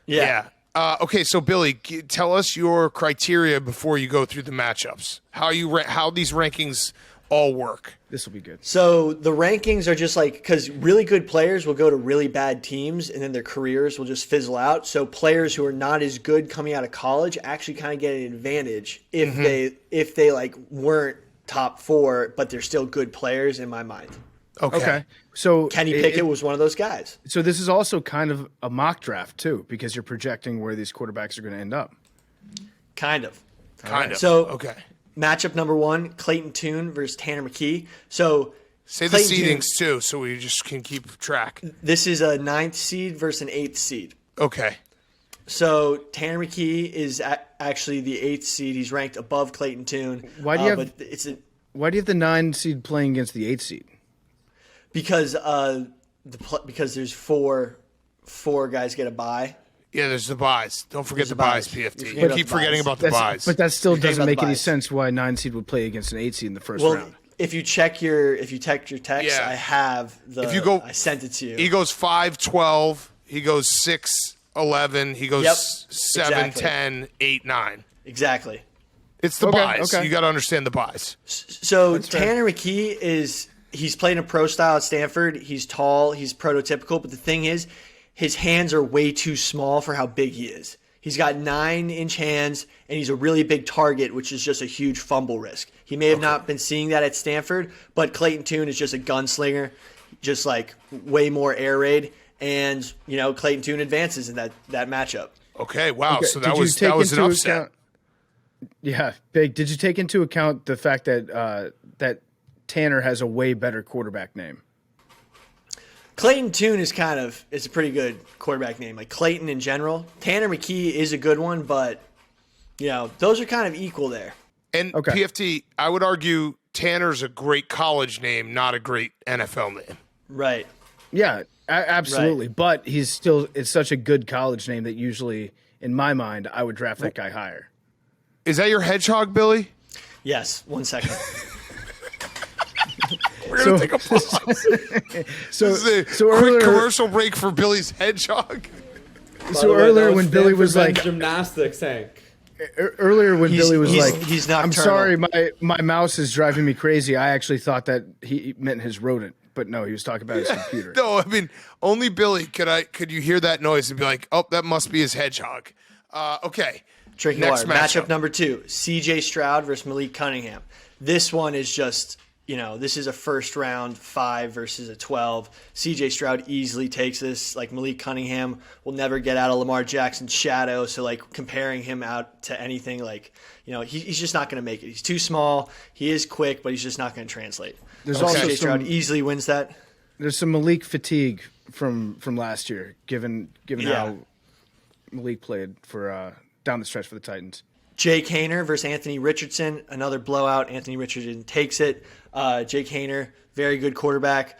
yeah. Yeah. Okay, so Billy, tell us your criteria before you go through the matchups. How these rankings all work. This will be good. So the rankings are just like because really good players will go to really bad teams and then their careers will just fizzle out. So players who are not as good coming out of college actually kind of get an advantage if they like weren't top 4, but they're still good players in my mind. Okay. So Kenny Pickett was one of those guys. So this is also kind of a mock draft too, because you're projecting where these quarterbacks are going to end up. Kind of. Kind of. So okay. matchup number 1, Clayton Tune versus Tanner McKee. So Say the Clayton Tune- seedings too, so we just can keep track. this is a 9th seed versus an 8th seed. Okay. So Tanner McKee is actually the 8th seed. He's ranked above Clayton Tune. Why do you have- But it's Why do you have the 9 seed playing against the 8 seed? because there's four guys get a bye. Yeah, there's the buys. Don't forget the the buys, buys. PFT. You You forget keep about the forgetting buys. about the buys. But that still Forgetting doesn't about make the any buys. sense why a 9 seed would play against an 8 seed in the first Well, round. if you check your text, Yeah. I have the. If you go- I sent it to you. He goes 5-12. He goes 6-11. He goes Yep, 7-10, 8-9. Exactly. It's the Okay, buys. okay. You got to understand the buys. So Tanner McKee he's playing a pro style at Stanford. He's tall. He's prototypical. But the thing is, his hands are way too small for how big he is. He's got 9-inch hands, and he's a really big target, which is just a huge fumble risk. He may have not been seeing that at Stanford, but Clayton Tune is just a gunslinger, just like way more air raid. And, Clayton Tune advances in that matchup. Okay, wow. Okay, So did that you was take an into upset. account- Yeah, big. Did you take into account the fact that that Tanner has a way better quarterback name? Clayton Tune is it's a pretty good quarterback name. Like Clayton in general. Tanner McKee is a good one, but those are kind of equal there. And Okay. PFT, I would argue Tanner's a great college name, not a great NFL name. Right. Yeah, absolutely. But it's such a good college name that usually, in my mind, I would draft that guy higher. Is that your hedgehog, Billy? Yes. 1 second. We're going to take a pause. So This is a so quick earlier, commercial break for Billy's hedgehog. so earlier when Billy was like, gymnastics, Hank. earlier when Billy was like, he's I'm nocturnal. sorry, my mouse is driving me crazy. I actually thought that he meant his rodent, but no, he was talking about his computer. No, I mean, only Billy could you hear that noise and be like, oh, that must be his hedgehog. Okay. Drinking Next water. matchup. Matchup number 2, C.J. Stroud versus Malik Cunningham. This one is just, this is a first round 5 versus a 12. C.J. Stroud easily takes this. Like, Malik Cunningham will never get out of Lamar Jackson's shadow. So, like, comparing him out to anything, like, he's just not going to make it. He's too small. He is quick, but he's just not going to translate. There's also C.J. Stroud some, easily wins that. there's some Malik fatigue from last year, given how Malik played for down the stretch for the Titans. Jake Hayner versus Anthony Richardson, another blowout. Anthony Richardson takes it. Jake Hayner, very good quarterback,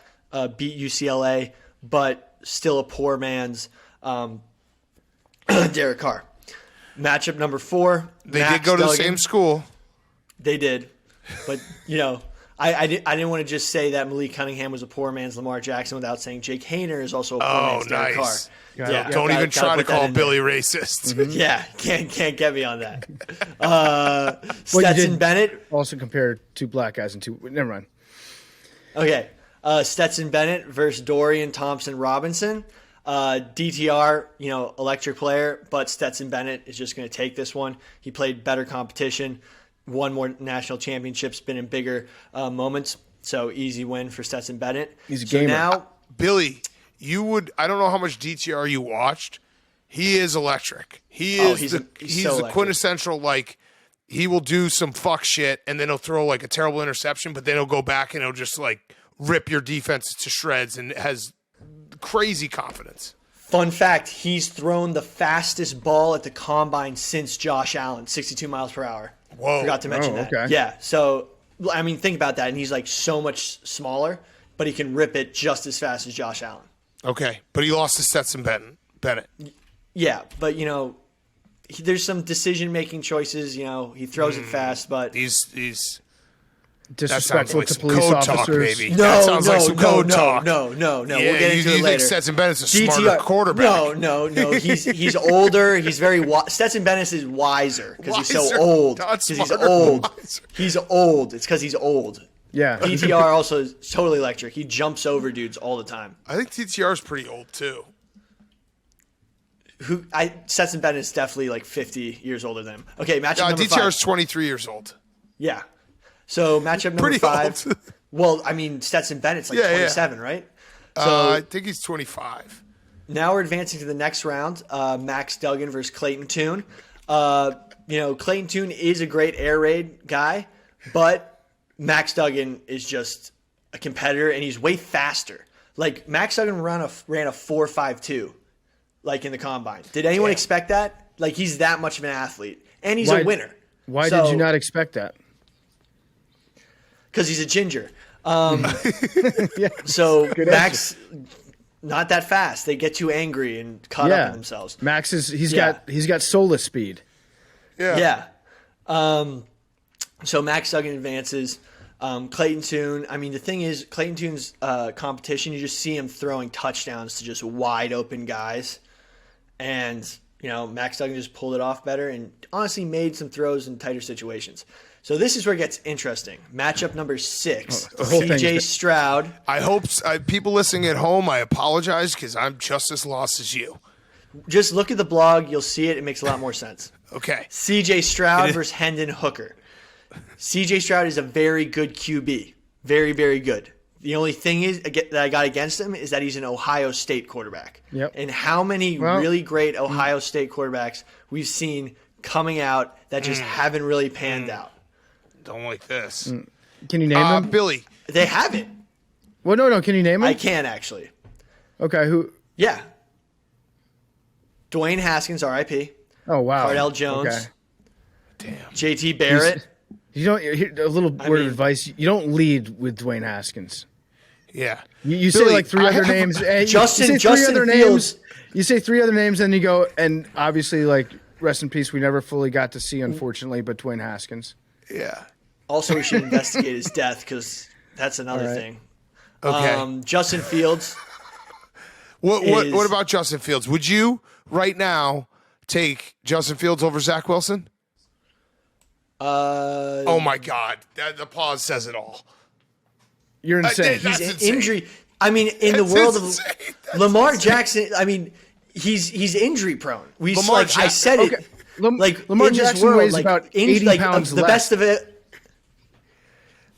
beat UCLA, but still a poor man's Derek Carr. Matchup number 4. They did go to the same school. They did, but I didn't want to just say that Malik Cunningham was a poor man's Lamar Jackson without saying Jake Hayner is also a poor man's Derek Carr. Nice. Yeah, Don't even try to put that call in Billy racist. there. Yeah, can't get me on that. Well, you Stetson did Bennett. Also compare 2 black guys and 2. Never mind. Okay. Stetson Bennett versus Dorian Thompson-Robinson. DTR, electric player, but Stetson Bennett is just going to take this one. He played better competition, won more national championships, been in bigger moments. So easy win for Stetson Bennett. He's a so gamer. now, Billy, I don't know how much DTR you watched. He is electric. He's so the electric. quintessential, like, he will do some fuck shit and then he'll throw like a terrible interception, but then he'll go back and he'll just like rip your defense to shreds and has crazy confidence. fun fact, he's thrown the fastest ball at the combine since Josh Allen, 62 miles per hour. Whoa. Forgot to mention that. Okay. Yeah, so, I mean, think about that. And he's like so much smaller, but he can rip it just as fast as Josh Allen. Okay, but he lost to Stetson Bennett. Yeah, but, there's some decision-making choices. He throws it fast, but He's that sounds Disrespectful like to some police code officers. talk, baby. no, That sounds like some code no, talk. no. Yeah, We'll get into you it think later. Stetson Bennett's a smarter quarterback? No. He's older. He's very Stetson Bennett is wiser because he's Wiser, so old. not Because he's smarter, old. wiser. He's old. It's because he's old. Yeah. DTR also is totally electric. He jumps over dudes all the time. I think TTR is pretty old too. Stetson Bennett is definitely like 50 years older than him. Okay, matchup number DTR 5. is 23 years old. Yeah. So matchup number Pretty 5. old. Well, I mean, Stetson Bennett's like Yeah, yeah. 27, right? So I think he's 25. now we're advancing to the next round. Max Duggan versus Clayton Tune. Clayton Tune is a great air raid guy, but Max Duggan is just a competitor, and he's way faster. Like, Max Duggan ran a 4.52, like, in the combine. Did anyone expect that? Like, he's that much of an athlete, and he's a winner. Why did you not expect that? Because he's a ginger. So Max, not that fast. They get too angry and caught up in themselves. Max he's got soulless speed. Yeah. So Max Duggan advances. Clayton Tune. I mean, the thing is, Clayton Tune's competition, you just see him throwing touchdowns to just wide open guys. And, Max Duggan just pulled it off better and honestly made some throws in tighter situations. So this is where it gets interesting. Matchup number 6, CJ Stroud. I hope people listening at home, I apologize because I'm just as lost as you. Just look at the blog. You'll see it. It makes a lot more sense. Okay. CJ Stroud versus Hendon Hooker. CJ Stroud is a very good QB. Very, very good. The only thing that I got against him is that he's an Ohio State quarterback. Yep. And how many really great Ohio State quarterbacks we've seen coming out that just haven't really panned out. Don't like this. Can you name them? Billy. They haven't. Well, no. Can you name them? I can, actually. Okay. Who? Yeah. Dwayne Haskins, R.I.P. Oh wow. Cardell Jones. Okay. Damn. JT Barrett. You don't. Here, a little word of advice: you don't lead with Dwayne Haskins. Yeah. You say Billy, like three other names. Justin other Fields. names. You say three other names, and you go, and obviously, like, rest in peace. We never fully got to see, unfortunately, but Dwayne Haskins. Yeah. Also, we should investigate his death because that's another thing. Okay. Justin Fields. What about Justin Fields? Would you right now take Justin Fields over Zach Wilson? Oh my God! The pause says it all. You're insane. That's He's insane. injury. I mean, in the That's world insane. of Lamar Jackson, I mean, he's injury prone. I said it. Okay. Like Lamar in this Jackson world, weighs like, about 80 pounds the less. best of it.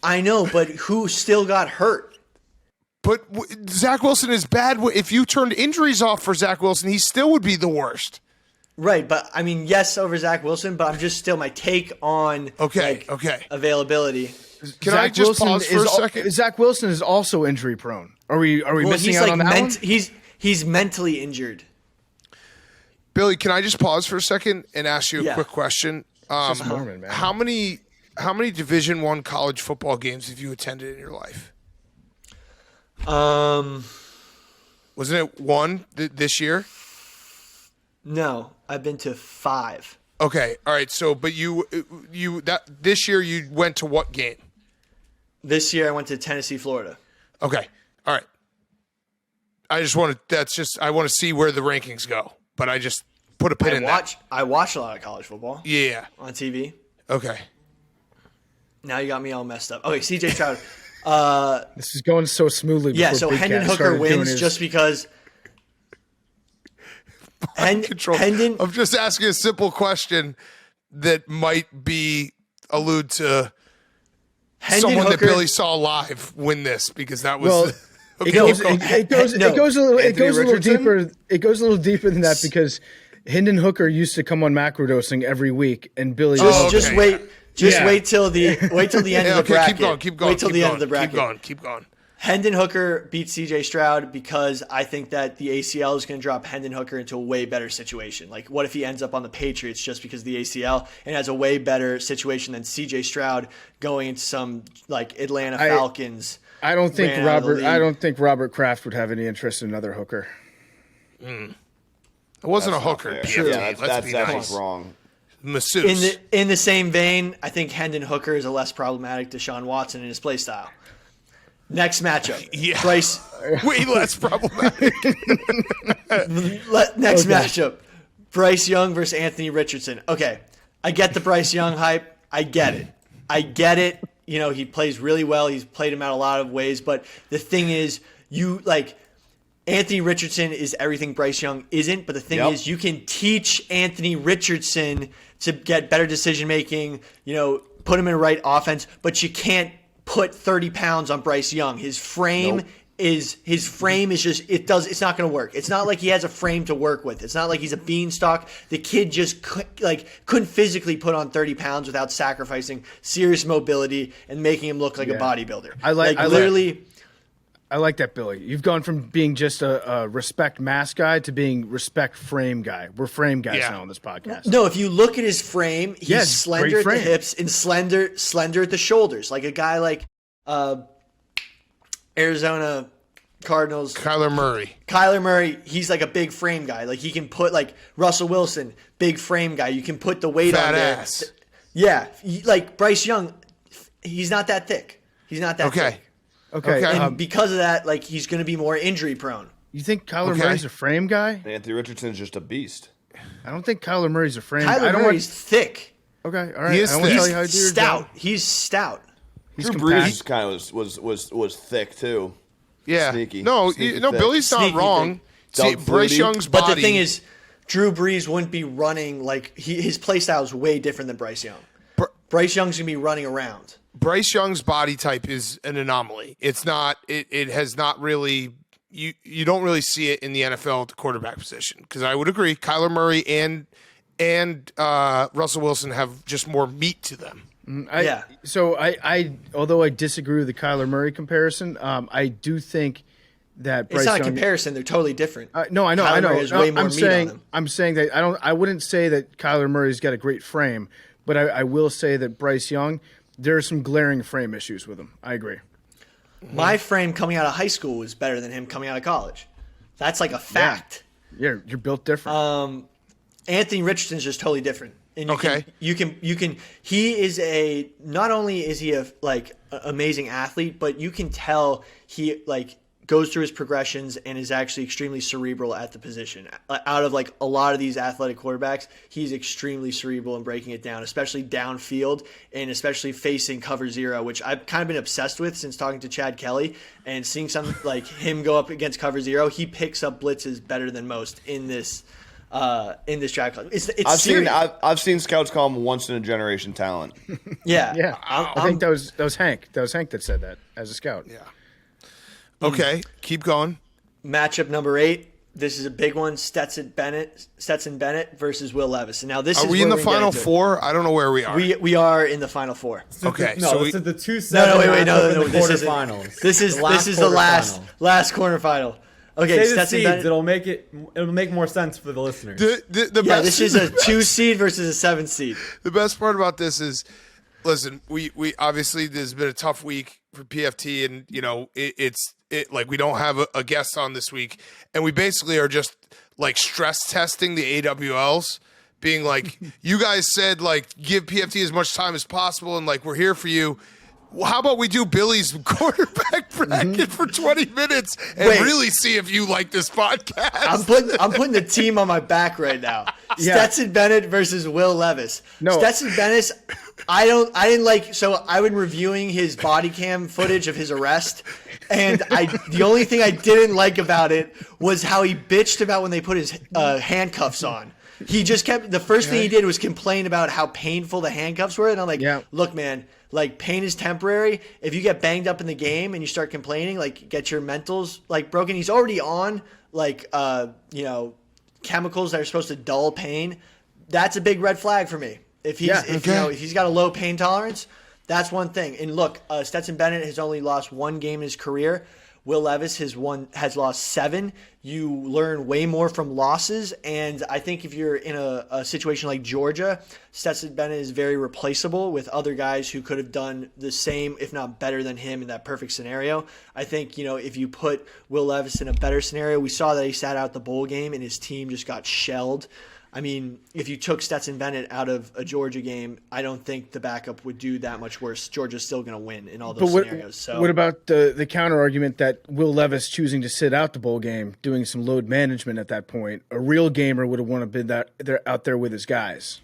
I know, but who still got hurt? But Zach Wilson is bad. If you turned injuries off for Zach Wilson, he still would be the worst. Right, but I mean, yes, over Zach Wilson, but I'm just still my take on Okay. availability. Can I just pause for a second? Zach Wilson is also injury prone. Are we missing out on that one? He's mentally injured. Billy, can I just pause for a second and ask you a Yeah. quick question? Norman, man. How many Division I college football games have you attended in your life? Um, Wasn't it one this year? no, I've been to 5. Okay, all right. So, but this year you went to what game? This year I went to Tennessee, Florida. Okay, all right. I want to see where the rankings go, but I just put a pin in that. I watch a lot of college football Yeah. on TV. Okay. Now you got me all messed up. Okay, CJ Stroud. This is going so smoothly. Yeah, before so Big Hendon Cat Hooker started doing wins his- just because. Control. Hendon, I'm just asking a simple question that might allude to someone that Hooker, Billy saw live win this, because that was Well, okay, It goes, go. it goes a little deeper. It goes a little deeper than that because Hendon Hooker used to come on macrodosing every week, and Billy just okay. wait till the end Yeah, of the okay, bracket. keep going. Wait till the end of the bracket. Keep going. Hendon Hooker beats CJ Stroud because I think that the ACL is going to drop Hendon Hooker into a way better situation. Like, what if he ends up on the Patriots just because of the ACL and has a way better situation than CJ Stroud going into some like Atlanta Falcons? I don't think ran out of the Robert. league. I don't think Robert Kraft would have any interest in another Hooker. It wasn't a hooker. Yeah, PFT. Let's be that's nice. wrong. Masseuse. In the same vein, I think Hendon Hooker is a less problematic Deshaun Watson in his play style. Next matchup. Yeah. Bryce. Way less problematic. Next matchup. Bryce Young versus Anthony Richardson. Okay. I get the Bryce Young hype. I get it. You know, he plays really well. He's played him out a lot of ways. But the thing is, Anthony Richardson is everything Bryce Young isn't. But the thing is, you can teach Anthony Richardson to get better decision making, put him in the right offense, but you can't put 30 pounds on Bryce Young. His frame is just it's not going to work. It's not like he has a frame to work with. It's not like he's a beanstalk. The kid just couldn't physically put on 30 pounds without sacrificing serious mobility and making him look like a bodybuilder. I like that, Billy. You've gone from being just a respect mass guy to being respect frame guy. We're frame guys now on this podcast. No, if you look at his frame, he's Yes, slender great at frame. the hips and slender at the shoulders, like a guy like Arizona Cardinals. Kyler Murray. He's like a big frame guy. Like he can put like Russell Wilson, big frame guy. You can put the weight Fat on there. ass. Yeah, like Bryce Young, he's not that thick. He's not that thick. Okay. And because of that, like he's going to be more injury prone. You think Kyler Murray's a frame guy? Anthony Richardson's just a beast. I don't think Kyler Murray's a frame guy. Kyler Murray's thick. Okay, all right. He is I won't thick. tell you how to do your job. He's stout. He's Drew compact. Brees kind of was thick too. Yeah. Sneaky. Sneaky thick. Billy's Billy's not Sneaky wrong. See, Doug Bryce Flutie. Young's body. But the thing is, Drew Brees wouldn't be running like his play style is way different than Bryce Young. Bryce Young's gonna be running around. Bryce Young's body type is an anomaly. It's not. It has not really. You don't really see it in the NFL at the quarterback position, because I would agree, Kyler Murray and Russell Wilson have just more meat to them. So I although I disagree with the Kyler Murray comparison, I do think that Bryce It's not a Young, comparison; they're totally different. No, I know. Kyler Murray has way more meat on him. I'm saying that I wouldn't say that Kyler Murray's got a great frame, but I will say that Bryce Young, There are some glaring frame issues with him. I agree. My frame coming out of high school was better than him coming out of college. That's like a fact. Yeah, you're built different. Anthony Richardson's just totally different. And you can he is not only is he a amazing athlete, but you can tell he goes through his progressions and is actually extremely cerebral at the position. Out of a lot of these athletic quarterbacks, he's extremely cerebral in breaking it down, especially downfield and especially facing cover zero, which I've kind of been obsessed with since talking to Chad Kelly and seeing something like him go up against cover zero. He picks up blitzes better than most in this draft class. I've seen scouts call him once in a generation talent. Yeah. Yeah. I think that was Hank. That was Hank that said that as a scout. Yeah. Okay, keep going. Matchup number 8. This is a big one. Stetson Bennett versus Will Levis. And now this are is we in the final four? I don't know where we are. We are in the final four. Okay, No, so this is the 2-7. No. This is quarterfinals. This is the last quarterfinal. Okay, Say the Stetson seeds. Bennett. It'll make more sense for the listeners. the best, This is a 2 seed versus a 7 seed. The best part about this is, listen, we obviously there's been a tough week for PFT, and it's we don't have a guest on this week, and we basically are just stress testing the AWLs, being like, you guys said give PFT as much time as possible, and we're here for you. Well, how about we do Billy's quarterback bracket for 20 minutes and really see if you like this podcast? I'm putting the team on my back right now. Stetson Bennett versus Will Levis. No. Stetson Bennett, I didn't like. So I've been reviewing his body cam footage of his arrest, and the only thing I didn't like about it was how he bitched about when they put his handcuffs on. He just kept, the first thing he did was complain about how painful the handcuffs were, and I'm like, look, man. Pain is temporary. If you get banged up in the game and you start complaining, get your mentals broken. He's already on chemicals that are supposed to dull pain. That's a big red flag for me. If he's got a low pain tolerance, that's one thing. And look, Stetson Bennett has only lost 1 game in his career. Will Levis has lost 7. You learn way more from losses, and I think if you're in a situation like Georgia, Stetson Bennett is very replaceable with other guys who could have done the same, if not better than him in that perfect scenario. I think, if you put Will Levis in a better scenario, we saw that he sat out the bowl game and his team just got shelled. I mean, if you took Stetson Bennett out of a Georgia game, I don't think the backup would do that much worse. Georgia's still going to win in all those scenarios. So, what about the counter argument that Will Levis choosing to sit out the bowl game, doing some load management at that point? A real gamer would have wanted to be out there with his guys.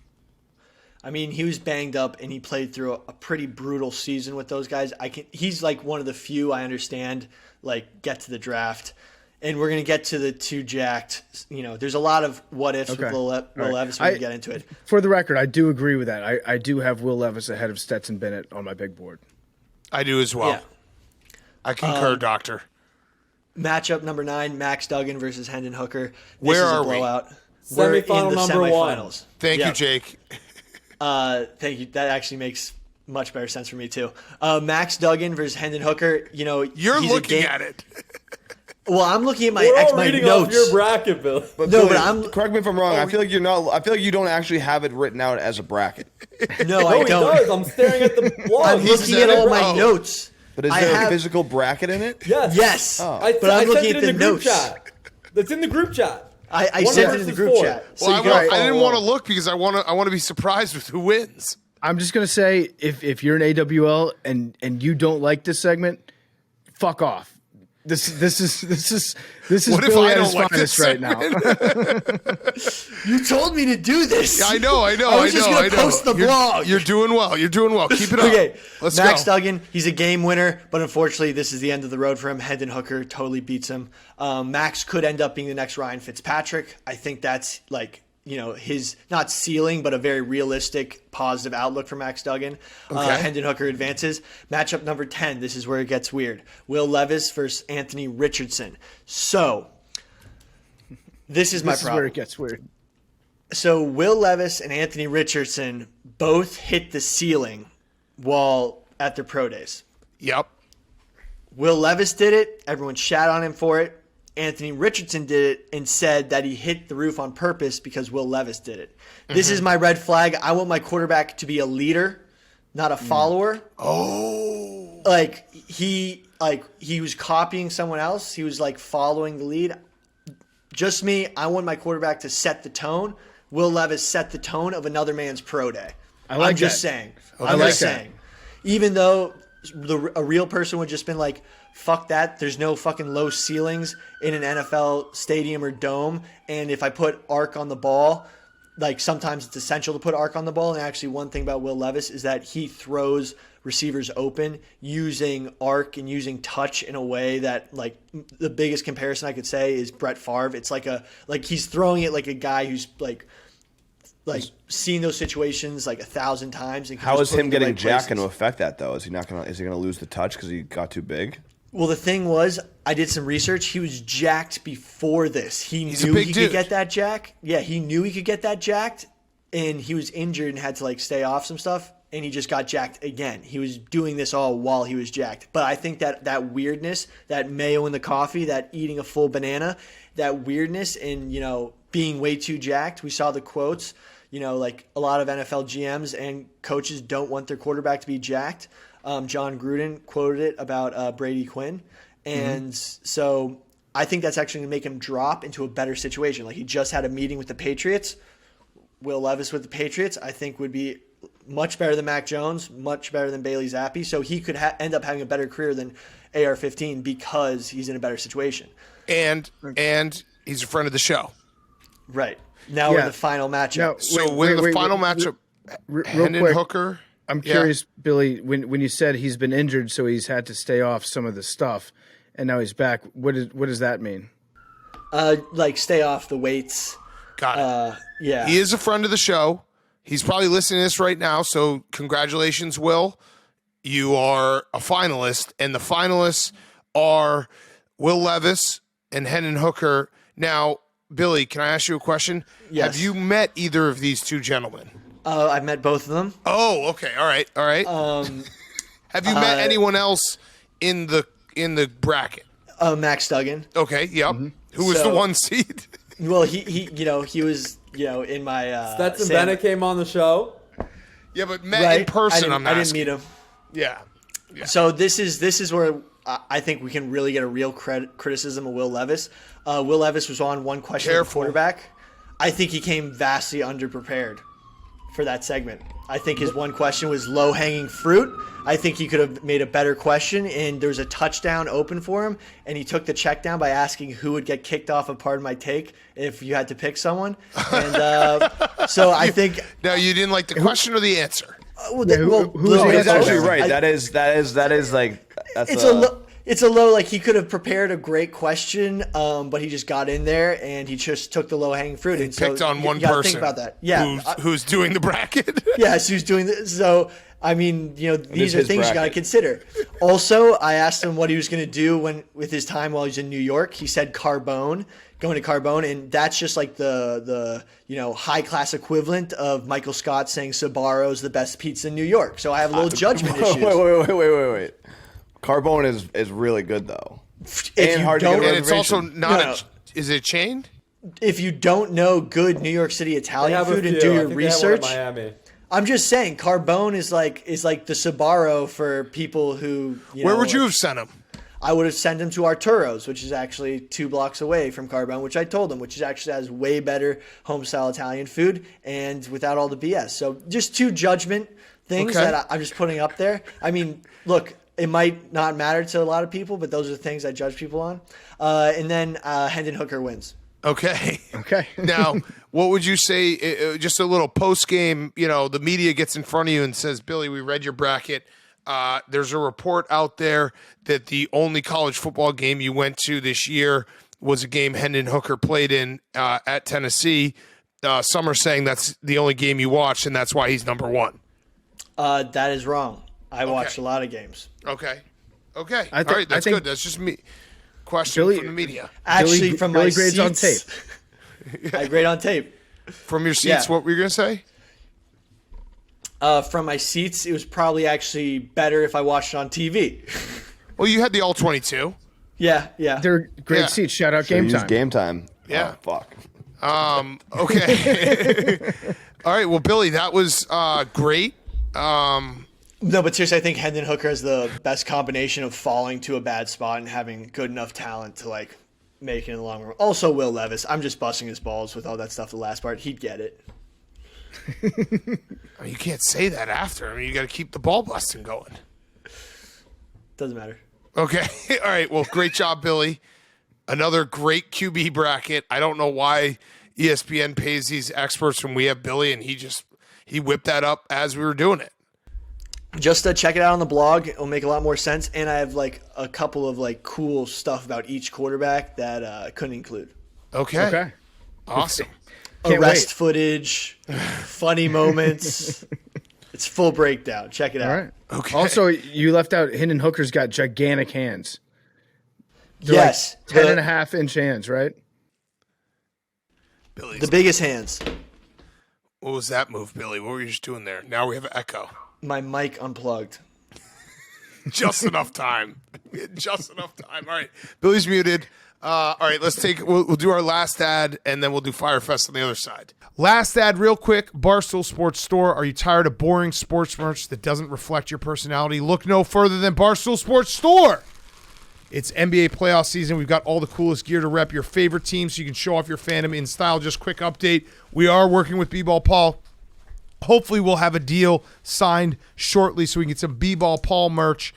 I mean, he was banged up and he played through a pretty brutal season with those guys. He's one of the few I understand get to the draft. And we're going to get to the 2 jacked. There's a lot of what ifs with Will Levis when we get into it. For the record, I do agree with that. I do have Will Levis ahead of Stetson Bennett on my big board. I do as well. Yeah. I concur, Doctor. Matchup number 9, Max Duggan versus Hendon Hooker. Where are we? Blowout. We're in the semifinals. Thank you, Jake. Thank you. That actually makes much better sense for me, too. Max Duggan versus Hendon Hooker. You're looking at it. Well, I'm looking at my reading notes. Off your bracket, Bill. Correct me if I'm wrong. I feel like you're not. I feel like you don't actually have it written out as a bracket. No, I don't. He does. I'm staring at the blog. I'm looking at all my notes. But is there a physical bracket in it? Yes. Oh. But I'm looking at the notes. Chat. That's in the group chat. I sent it in the group chat. So I didn't want to look because I want to be surprised with who wins. I'm just gonna say if you're an AWL and you don't like this segment, fuck off. This is what Billy if I at don't his like finest this right now. You told me to do this. I know. I was just going to post the blog. You're doing well. Keep it up. Okay, Let's Max go. Duggan, he's a game winner, but unfortunately, this is the end of the road for him. Hendon Hooker totally beats him. Max could end up being the next Ryan Fitzpatrick. I think that's his not ceiling, but a very realistic, positive outlook for Max Duggan. Hendon Hooker advances. Matchup number 10. This is where it gets weird. Will Levis versus Anthony Richardson. So, this is my problem. This is where it gets weird. So, Will Levis and Anthony Richardson both hit the ceiling while at their pro days. Yep. Will Levis did it. Everyone shat on him for it. Anthony Richardson did it and said that he hit the roof on purpose because Will Levis did it. This is my red flag. I want my quarterback to be a leader, not a follower. Oh. Like he was copying someone else. He was like following the lead. Just me, I want my quarterback to set the tone. Will Levis set the tone of another man's pro day. I'm just saying. I'm just saying. Even though a real person would just been like, fuck that. There's no fucking low ceilings in an NFL stadium or dome. And if I put arc on the ball, like sometimes it's essential to put arc on the ball. And actually one thing about Will Levis is that he throws receivers open using arc and using touch in a way that, like, the biggest comparison I could say is Brett Favre. It's like he's throwing it like a guy who's like seen those situations like 1,000 times. And how is him getting Jack going to affect that though? Is he gonna lose the touch because he got too big? Well, the thing was, I did some research. He was jacked before this. He's knew he could get that jack. Yeah, he knew he could get that jacked, and he was injured and had to like stay off some stuff, and he just got jacked again. He was doing this all while he was jacked. But I think that weirdness, that mayo in the coffee, that eating a full banana, that weirdness and, being way too jacked. We saw the quotes, like a lot of NFL GMs and coaches don't want their quarterback to be jacked. John Gruden quoted it about Brady Quinn. And so I think that's actually going to make him drop into a better situation. Like he just had a meeting with the Patriots. Will Levis with the Patriots, I think, would be much better than Mac Jones, much better than Bailey Zappi. So he could end up having a better career than AR-15 because he's in a better situation. And he's a friend of the show. Right. Now we're in the final matchup. Final matchup, Hendon Hooker. I'm curious, Billy, when you said he's been injured, so he's had to stay off some of the stuff, and now he's back. What does that mean? Like stay off the weights. Got it. Yeah. He is a friend of the show. He's probably listening to this right now, so congratulations, Will. You are a finalist, and the finalists are Will Levis and Hendon Hooker. Now, Billy, can I ask you a question? Yes. Have you met either of these two gentlemen? I've met both of them. Oh, okay. All right. Have you met anyone else in the bracket? Max Duggan. Okay. Yep. Mm-hmm. Who was the one seed? Well, he was in my. Stetson Bennett came on the show. Yeah, but met in person. I didn't meet him. Yeah. So this is where I think we can really get a real criticism of Will Levis. Will Levis was on one question for quarterback. I think he came vastly underprepared for that segment. I think his one question was low-hanging fruit. I think he could have made a better question, and there was a touchdown open for him, and he took the check down by asking who would get kicked off of Pardon My Take if you had to pick someone. And so I think... Now, you didn't like the question or the answer? He's actually right. That is like... It's a low, like he could have prepared a great question, but he just got in there and he just took the low hanging fruit. He picked on one person. Think about that. Yeah, who's doing the bracket? Yes, who's doing this? So I mean, these are things you got to consider. Also, I asked him what he was going to do with his time while he's in New York. He said Carbone, going to Carbone, and that's just like the high class equivalent of Michael Scott saying Sbarro's the best pizza in New York. So I have a little judgment issues. Wait. Carbone is really good though, and hard to get a and it's also not. Is it chained? If you don't know good New York City Italian food and do your research, I'm just saying Carbone is like the Sbarro for people who. Where would you have sent him? I would have sent him to Arturo's, which is actually 2 blocks away from Carbone, which I told him, which actually has way better home style Italian food and without all the BS. So just 2 judgment things that I'm just putting up there. I mean, look. It might not matter to a lot of people, but those are the things I judge people on. And then Hendon Hooker wins. Okay. Now, what would you say, just a little post-game, the media gets in front of you and says, Billy, we read your bracket. There's a report out there that the only college football game you went to this year was a game Hendon Hooker played in at Tennessee. Some are saying that's the only game you watched, and that's why he's number 1. That is wrong. I watched a lot of games. Okay. All right, that's good. That's just me. Question from the media. Actually, from my grades on tape. I grade on tape. From your seats, what were you going to say? From my seats, it was probably actually better if I watched it on TV. Well, you had the all-22. Yeah. They're great seats. Shout out Game Time. Game Time. Yeah. Oh, fuck. Okay. All right, well, Billy, that was great. No, but seriously, I think Hendon Hooker has the best combination of falling to a bad spot and having good enough talent to like make it in the long run. Also, Will Levis. I'm just busting his balls with all that stuff. The last part, he'd get it. I mean, you can't say that after. I mean, you got to keep the ball busting going. Doesn't matter. Okay. All right. Well, great job, Billy. Another great QB bracket. I don't know why ESPN pays these experts when we have Billy, and he whipped that up as we were doing it. Just check it out on the blog. It'll make a lot more sense. And I have like a couple of like cool stuff about each quarterback that I couldn't include. Okay. Awesome. Arrest footage, funny moments. It's full breakdown. Check it out. All right. Okay. Also, you left out Hendon Hooker's got gigantic hands. They're Yes. like 10.5-inch hands, right? Billy's. The biggest hands. What was that move, Billy? What were you just doing there? Now we have an echo. My mic unplugged. Just enough time. Just enough time. All right. Billy's muted. All right, we'll do our last ad, and then we'll do Fyre Fest on the other side. Last ad, real quick. Barstool Sports Store. Are you tired of boring sports merch that doesn't reflect your personality? Look no further than Barstool Sports Store. It's NBA playoff season. We've got all the coolest gear to rep your favorite team so you can show off your fandom in style. Just quick update. We are working with B-Ball Paul. Hopefully we'll have a deal signed shortly so we can get some B-Ball Paul merch.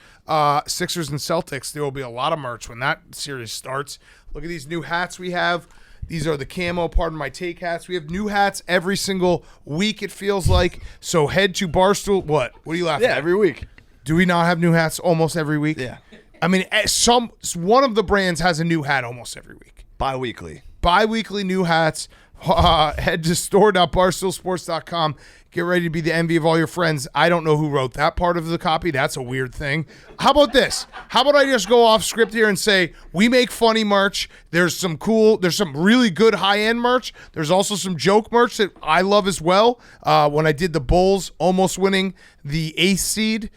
Sixers and Celtics, there will be a lot of merch when that series starts. Look at these new hats we have. These are the camo, pardon my take hats. We have new hats every single week, it feels like. So head to Barstool. What? What are you laughing at? Yeah, every week. Do we not have new hats almost every week? Yeah. I mean, one of the brands has a new hat almost every week. Bi-weekly. Bi-weekly new hats. Head to store.barstoolsports.com. Get ready to be the envy of all your friends. I don't know who wrote that part of the copy. That's a weird thing. How about this? How about I just go off script here and say, we make funny merch. There's some really good high-end merch. There's also some joke merch that I love as well. When I did the Bulls almost winning the 8th seed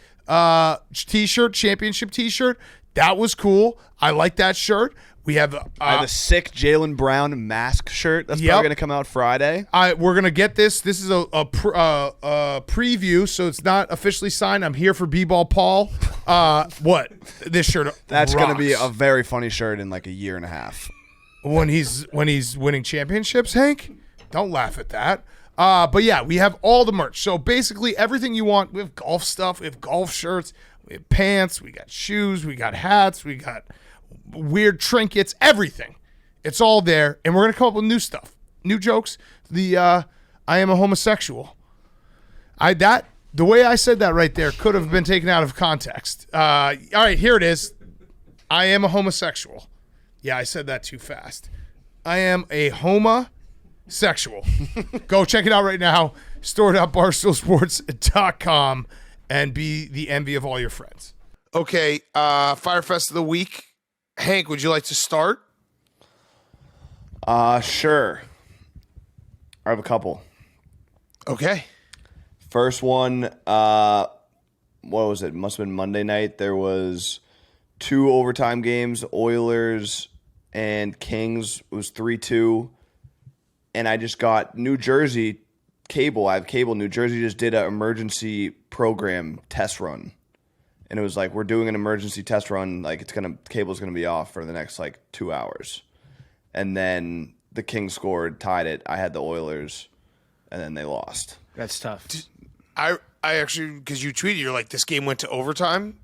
t-shirt, championship t-shirt, that was cool. I like that shirt. We have I have a sick Jaylen Brown mask shirt that's probably going to come out Friday. We're going to get this. This is a preview, so it's not officially signed. I'm here for B-Ball Paul. What? This shirt That's going to be rocks. a very funny shirt in like a year and a half. When he's winning championships, Hank? Don't laugh at that. But yeah, we have all the merch. So basically everything you want. We have golf stuff. We have golf shirts. We have pants. We got shoes. We got hats. We got weird trinkets, everything. It's all there, and we're gonna come up with new stuff, new jokes. I am a homosexual. The way I said that right there could have been taken out of context. All right, here it is. I am a homosexual. Yeah, I said that too fast. I am a homosexual. Go check it out right now. Store.barstoolsports.com and be the envy of all your friends. Okay, Fyre Fest of the week. Hank, would you like to start? Sure. I have a couple. Okay. First one, what was it? Must have been Monday night. There was 2 overtime games, Oilers and Kings. It was 3-2. And I just got New Jersey cable. I have cable. New Jersey just did an emergency program test run. And it was like, we're doing an emergency test run. Like, cable's gonna be off for the next like 2 hours. And then the Kings scored, tied it. I had the Oilers, and then they lost. That's tough. I actually, because you tweeted, you're like, this game went to overtime.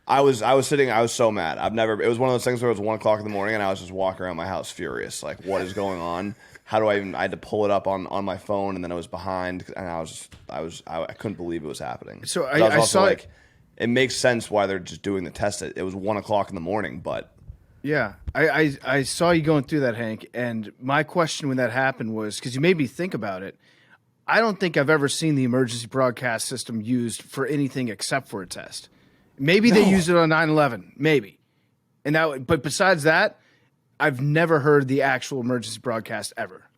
I was so mad. It was one of those things where it was 1 o'clock in the morning, and I was just walking around my house furious. Like, what is going on? I had to pull it up on my phone, and then it was behind, and I couldn't believe it was happening. So I was I also saw like, it makes sense why they're just doing the test. It was 1 o'clock in the morning, but Yeah, I saw you going through that, Hank, and my question when that happened was, because you made me think about it, I don't think I've ever seen the emergency broadcast system used for anything except for a test. Maybe they used it on 9/11, maybe. But besides that, I've never heard the actual emergency broadcast ever.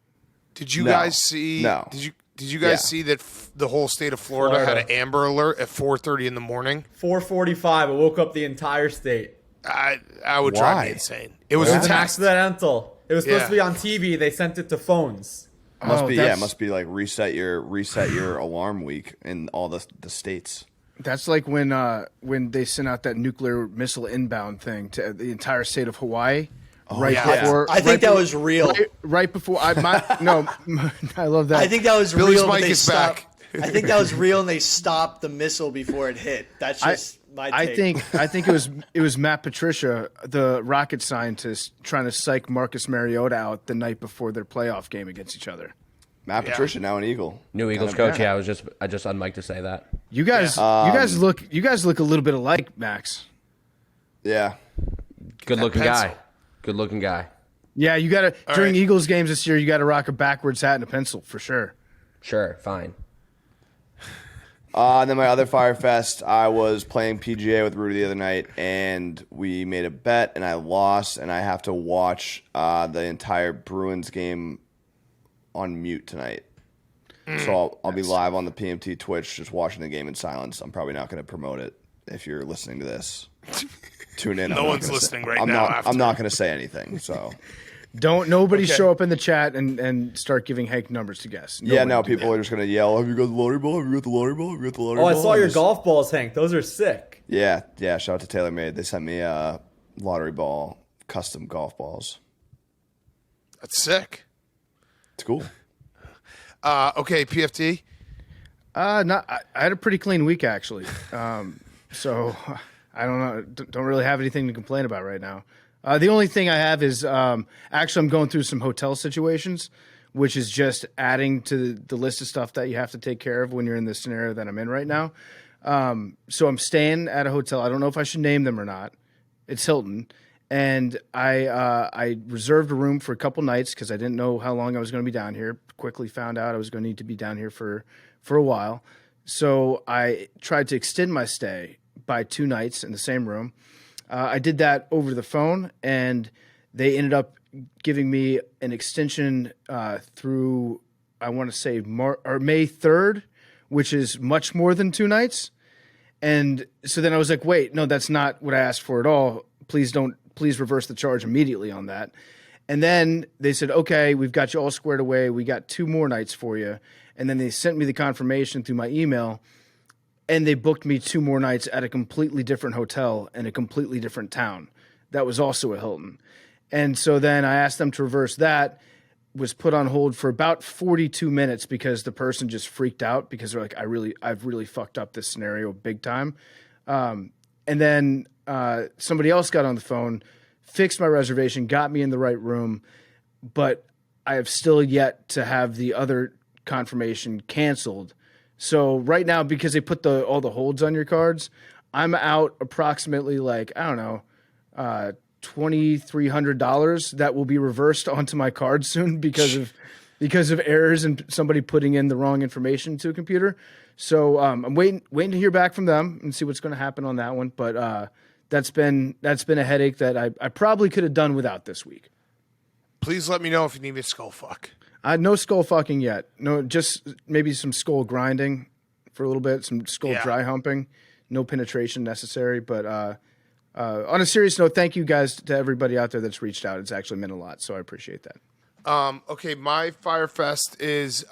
Did you guys see? No. Did you guys see that the whole state of Florida had an Amber Alert at 4:30 in the morning? 4:45. It woke up the entire state. I would drive me insane. It was It was a test. accidental. It was supposed Yeah. to be on TV. They sent it to phones. it must be like reset your alarm week in all the states. That's like when they sent out that nuclear missile inbound thing to the entire state of Hawaii. Before, I think that was real. Right before I love that. I think that was Billy's real. mic is back. I think that was real, and they stopped the missile before it hit. That's just my take. I think it was Matt Patricia, the rocket scientist, trying to psych Marcus Mariota out the night before their playoff game against each other. Matt Patricia, now an Eagle. New Eagles coach. Yeah, I just unmiked to say that. You guys look a little bit alike, Max. Yeah. Good looking guy. Good looking guy. Yeah, you got to during Eagles games this year. You got to rock a backwards hat and a pencil for sure. Sure, fine. And then my other Fyre Fest, I was playing PGA with Rudy the other night, and we made a bet, and I lost, and I have to watch the entire Bruins game on mute tonight. So I'll be live on the PMT Twitch just watching the game in silence. I'm probably not going to promote it if you're listening to this. Tune in. No one's listening right now. I'm not going to say anything. So nobody show up in the chat and start giving Hank numbers to guess. People are just going to yell, "Have you got the lottery ball? Have you got the lottery ball? Have you got the lottery ball?" I saw your golf balls, Hank. Those are sick. Yeah. Shout out to TaylorMade. They sent me lottery ball custom golf balls. That's sick. It's cool. Okay, PFT. I had a pretty clean week actually. So I don't know. Don't really have anything to complain about right now. The only thing I have is actually I'm going through some hotel situations, which is just adding to the list of stuff that you have to take care of when you're in the scenario that I'm in right now. So I'm staying at a hotel. I don't know if I should name them or not. It's Hilton. And I reserved a room for a couple nights because I didn't know how long I was going to be down here. Quickly found out I was going to need to be down here for a while. So I tried to extend my stay by 2 nights in the same room. I did that over the phone, and they ended up giving me an extension through, I want to say, May 3rd, which is much more than 2 nights. And so then I was like, wait, no, that's not what I asked for at all. Please reverse the charge immediately on that. And then they said, okay, we've got you all squared away. We got 2 more nights for you. And then they sent me the confirmation through my email, and they booked me 2 more nights at a completely different hotel in a completely different town. That was also a Hilton. And so then I asked them to reverse that, was put on hold for about 42 minutes because the person just freaked out because they're like, I've really fucked up this scenario big time. And then somebody else got on the phone, fixed my reservation, got me in the right room, but I have still yet to have the other confirmation canceled. So right now, because they put all the holds on your cards, I'm out approximately $2,300 that will be reversed onto my card soon because of errors and somebody putting in the wrong information to a computer. So I'm waiting to hear back from them and see what's going to happen on that one. But that's been a headache that I probably could have done without this week. Please let me know if you need me to skull fuck. No skull fucking yet. No, just maybe some skull grinding for a little bit, some skull dry humping. No penetration necessary. But on a serious note, thank you guys to everybody out there that's reached out. It's actually meant a lot, so I appreciate that. Okay, my Fyre Fest is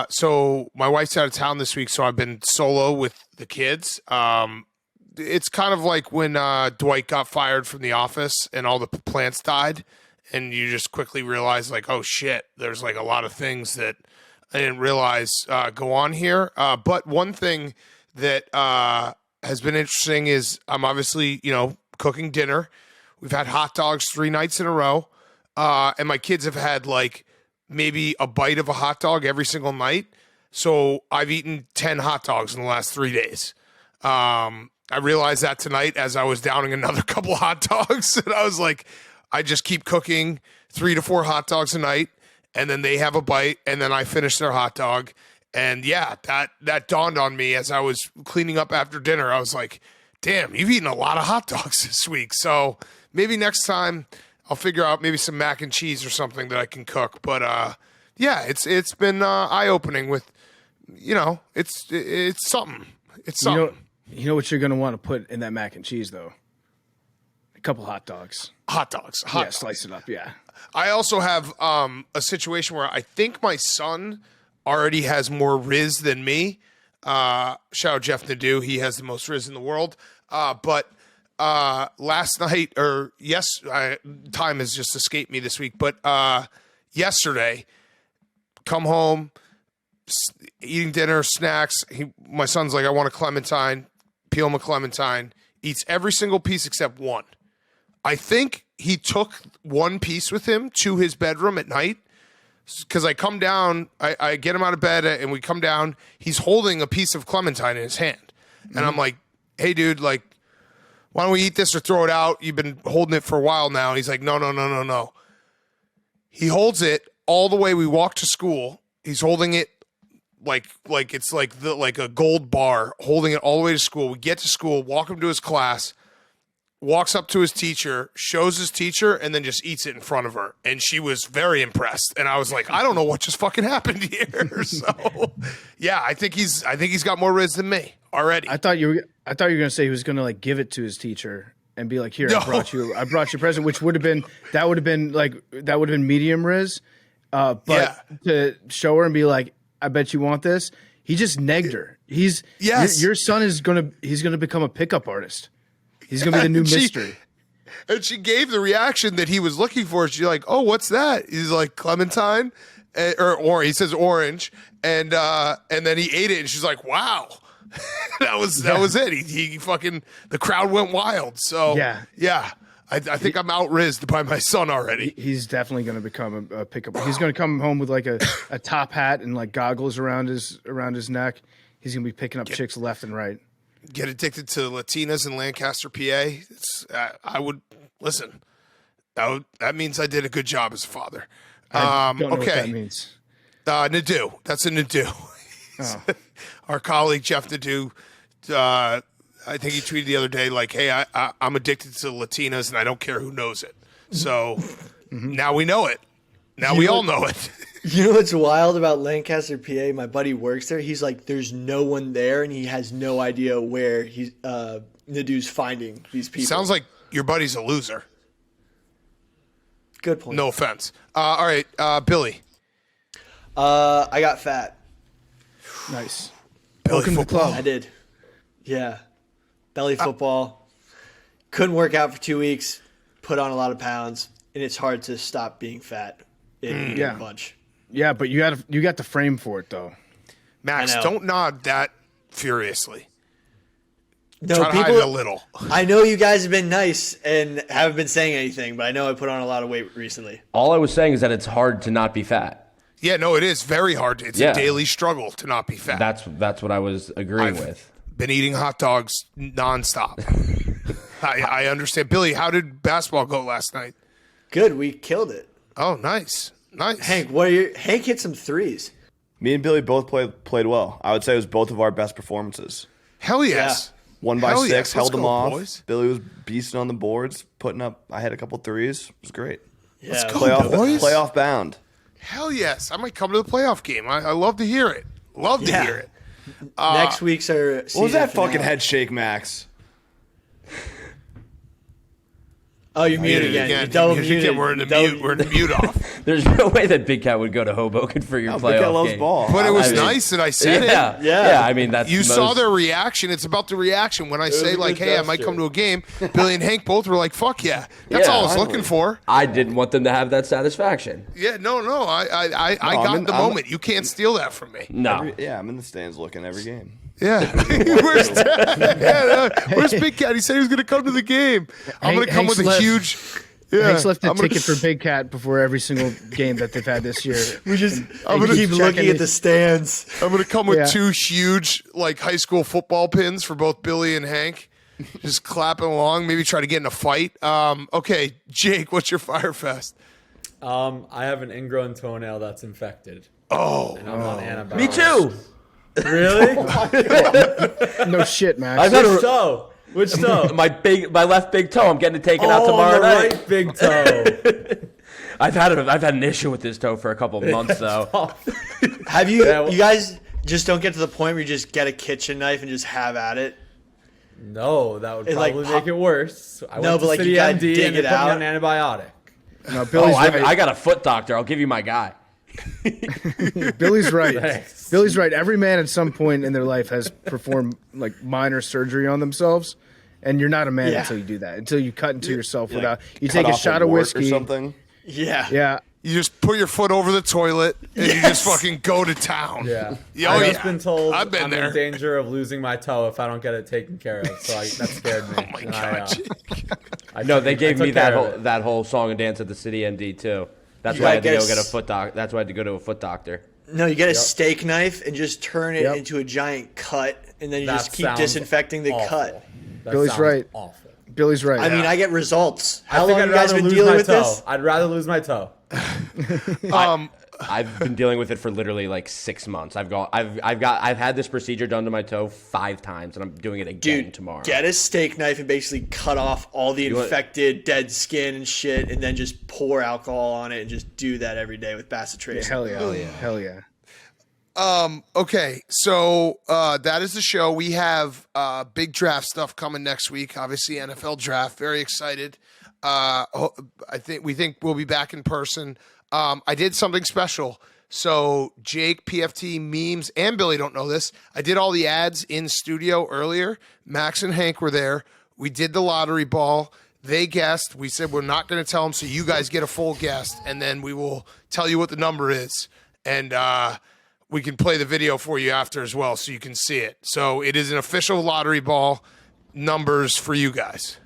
so my wife's out of town this week, so I've been solo with the kids. It's kind of like when Dwight got fired from the office and all the plants died, and you just quickly realize, like, oh shit, there's like a lot of things that I didn't realize go on here. But one thing that has been interesting is I'm obviously, cooking dinner. We've had hot dogs 3 nights in a row. And my kids have had like maybe a bite of a hot dog every single night. So I've eaten 10 hot dogs in the last 3 days. I realized that tonight as I was downing another couple hot dogs. And I was like, I just keep cooking 3 to 4 hot dogs a night. And then they have a bite. And then I finish their hot dog. And yeah, that dawned on me as I was cleaning up after dinner. I was like, damn, you've eaten a lot of hot dogs this week. So maybe next time I'll figure out maybe some mac and cheese or something that I can cook. But yeah, it's been eye-opening with, it's something. It's something. You know what you're going to want to put in that mac and cheese, though? A couple hot dogs. Hot dogs. Slice it up, yeah. I also have a situation where I think my son already has more Riz than me. Shout out Jeff Nadeau. He has the most Riz in the world. But last night, time has just escaped me this week, but yesterday, come home, eating dinner, snacks. My son's like, I want a clementine. Peel him a clementine. Eats every single piece except one. I think he took one piece with him to his bedroom at night. Because I come down, I get him out of bed, and we come down. He's holding a piece of clementine in his hand. And I'm like, hey, dude, like, why don't we eat this or throw it out? You've been holding it for a while now. And he's like, no. He holds it all the way we walk to school. He's holding it like it's like a gold bar, holding it all the way to school. We get to school, walk him to his class, walks up to his teacher, shows his teacher, and then just eats it in front of her. And she was very impressed. And I was like, I don't know what just fucking happened here. So, yeah, I think he's got more Riz than me already. I thought you were gonna say he was gonna like give it to his teacher and be like, here, No. I brought you a present, which would have been medium Riz. But Yeah. to show her and be like, I bet you want this. He just negged her. Yes. Your son is gonna become a pickup artist. He's gonna be the new mystery. And she gave the reaction that he was looking for. She's like, "Oh, what's that?" He's like, "Clementine," or he says orange, and then he ate it, and she's like, "Wow." that was it. He fucking, the crowd went wild. So yeah. I think I'm out-rizzed by my son already. He's definitely going to become a pickup. He's going to come home with like a top hat and like goggles around his neck. He's going to be picking up chicks left and right. Get addicted to Latinas in Lancaster, PA. I would listen. That means I did a good job as a father. I don't know okay. what that means. Nadeau. That's a Nadeau. Oh. Our colleague Jeff Nadeau. I think he tweeted the other day, like, hey, I'm addicted to Latinas and I don't care who knows it. So now we know it. Now we all know it. You know what's wild about Lancaster, PA? My buddy works there. He's like, there's no one there, and he has no idea where Nadeau's finding these people. Sounds like your buddy's a loser. Good point. No offense. All right, Billy. I got fat. Nice. Billy Welcome to the football. club. I did. Yeah. Belly football. Couldn't work out for 2 weeks. Put on a lot of pounds, and it's hard to stop being fat in a bunch. Yeah, but you got the frame for it though. Max, I know. don't nod that furiously. No, Try to hide it a little. I know you guys have been nice and haven't been saying anything, but I know I put on a lot of weight recently. All I was saying is that it's hard to not be fat. Yeah, no, it is very hard. It's a daily struggle to not be fat. That's what I was agreeing with. Been eating hot dogs nonstop. I understand. Billy, how did basketball go last night? Good, we killed it. Oh, nice. Hank, Hank hit some threes. Me and Billy both played well. I would say it was both of our best performances. Hell yes. Won by Hell 6, yes. held Let's them go, off. boys. Billy was beasting on the boards, putting up. I had a couple threes. It was great. Yeah, Let's go, boys. Playoff bound. Hell yes. I might come to the playoff game. I love to hear it. Love to hear it. Next week's our season What was that finale. fucking head shake, Max? Oh, you're muted again. You're double muted. We're in the mute off. There's no way that Big Cat would go to Hoboken for your No, playoff Big Cat loves game. ball. But it was I mean, nice that I said it. Yeah. I mean, that's You the saw most- their reaction. It's about the reaction. When I say, a like, good hey, I might gesture. come to a game, Billy and Hank both were like, fuck yeah. That's all I was looking for. I didn't want them to have that satisfaction. Yeah, no. I got I'm in- the I'm- moment. You can't steal that from me. No. Yeah, I'm in the stands looking every game. Yeah. Where's Big Cat? He said he was going to come to the game. I'm going to come Hank's with a left. huge... Yeah, Hank's left a I'm gonna- ticket for Big Cat before every single game that they've had this year. We just I'm gonna keep check looking in at the stands. I'm going to come with Yeah. 2 huge, like, high school football pins for both Billy and Hank. Just clapping along, maybe try to get in a fight. Okay, Jake, what's your Fyre Fest? I have an ingrown toenail that's infected. Oh, And I'm on antibiotics. Me too. Really? No shit, Max. I've had Which a, toe? Which toe? my left big toe. I'm getting it taken out Oh, tomorrow the night. right big toe. I've had an issue with this toe for a couple of months though. Have you? Yeah, well- You guys just don't get to the point where you just get a kitchen knife and just have at it. No, that would It, like, probably pop- make it worse. I No, went but, to like, City you gotta MD dig and they it put me out. on an antibiotic. No, Billy's Oh, right. I got a foot doctor. I'll give you my guy. Billy's right. Thanks. Billy's right. Every man at some point in their life has performed like minor surgery on themselves, and you're not a man until you do that. Until you cut into yourself without you Cut take a off shot of wart whiskey or something. Yeah. Yeah. You just put your foot over the toilet and you just fucking go to town. Yeah. Oh, I've yeah. just been told I've been I'm there. in danger of losing my toe if I don't get it taken care of. So that scared me. Oh my God. No, they gave took me care of that whole song and dance at the City ND too. That's You why I had to gotta go get get a foot doc. That's why I had to go to a foot doctor. No, you get a steak knife and just turn it Yep. into a giant cut, and then you That just keep sounds disinfecting the awful. cut. That Billy's sounds right. Awful. Billy's right. I mean, I get results. I How think long I'd have you guys rather been lose dealing my with toe. this? I'd rather lose my toe. I've been dealing with it for literally like 6 months. I've had this procedure done to my toe 5 times, and I'm doing it again Dude, tomorrow. get a steak knife and basically cut off all the want- infected dead skin and shit, and then just pour alcohol on it and just do that every day with bacitracin. Hell yeah. Hell yeah. Okay, so that is the show. We have big draft stuff coming next week. Obviously, NFL draft. Very excited. We think we'll be back in person. I did something special. So Jake, PFT, memes, and Billy don't know this. I did all the ads in studio earlier. Max and Hank were there. We did the lottery ball. They guessed. We said we're not going to tell them, so you guys get a full guess, and then we will tell you what the number is. And we can play the video for you after as well, so you can see it. So it is an official lottery ball. Numbers for you guys.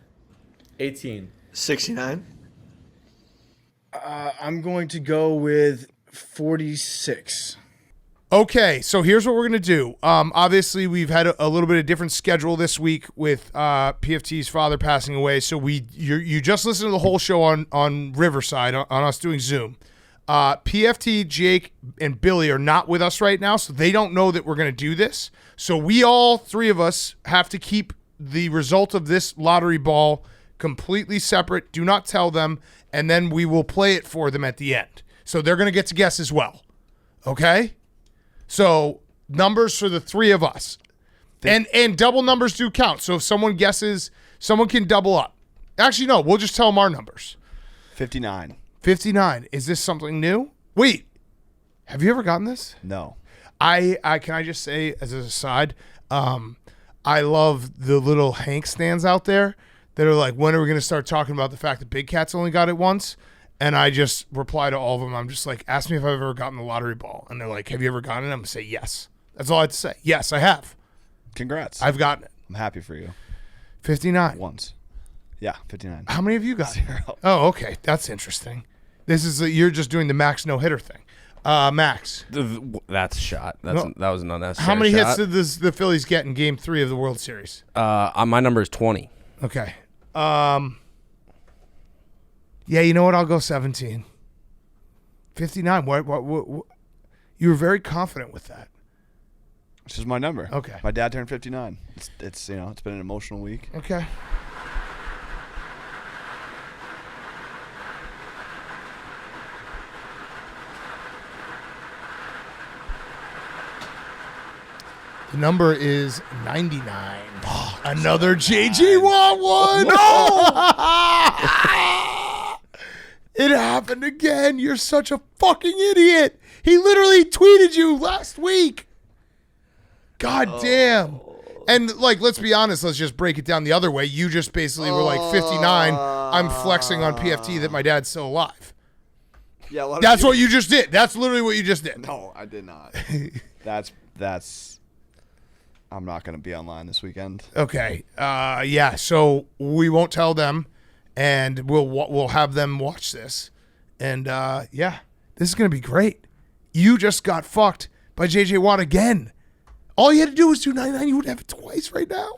18. 69? I'm going to go with 46. Okay, so here's what we're gonna do. Obviously, we've had a little bit of different schedule this week with PFT's father passing away. So you just listened to the whole show on Riverside on us doing Zoom. PFT, Jake, and Billy are not with us right now, so they don't know that we're gonna do this. So we all 3 of us have to keep the result of this lottery ball completely separate. Do not tell them, and then we will play it for them at the end. So they're gonna get to guess as well. Okay? So numbers for the 3 of us. And double numbers do count. So if someone guesses, someone can double up. Actually, no, we'll just tell them our numbers. 59. 59. Is this something new? Wait. Have you ever gotten this? No. I can I just say as an aside, I love the little Hank stands out there that are like, when are we going to start talking about the fact that Big Cat's only got it once? And I just reply to all of them. I'm just like, ask me if I've ever gotten the lottery ball. And they're like, have you ever gotten it? I'm going to say yes. That's all I have to say. Yes, I have. Congrats. I've gotten it. I'm happy for you. 59. Once. Yeah, 59. How many have you got? 0. Oh, okay. That's interesting. This is you're just doing the max no-hitter thing. Max, That's a shot. That was an unnecessary. how many shot. hits did the Phillies get in Game 3 of the World Series? My number is 20. Okay. Yeah, you know what? I'll go 17. 59. What? You were very confident with that. This is my number. Okay. My dad turned 59. It's it's been an emotional week. Okay. The number is 99. Another JJ Watt one. No! It happened again. You're such a fucking idiot. He literally tweeted you last week. God damn. And like, let's be honest. Let's just break it down the other way. You just basically were like 59. I'm flexing on PFT that my dad's still alive. Yeah, That's what you just did. That's literally what you just did. No, I did not. That's I'm not going to be online this weekend. Okay. Yeah. So we won't tell them, and we'll have them watch this, and yeah, this is gonna be great. You just got fucked by JJ Watt again. All you had to do was do 99. You would have it twice right now.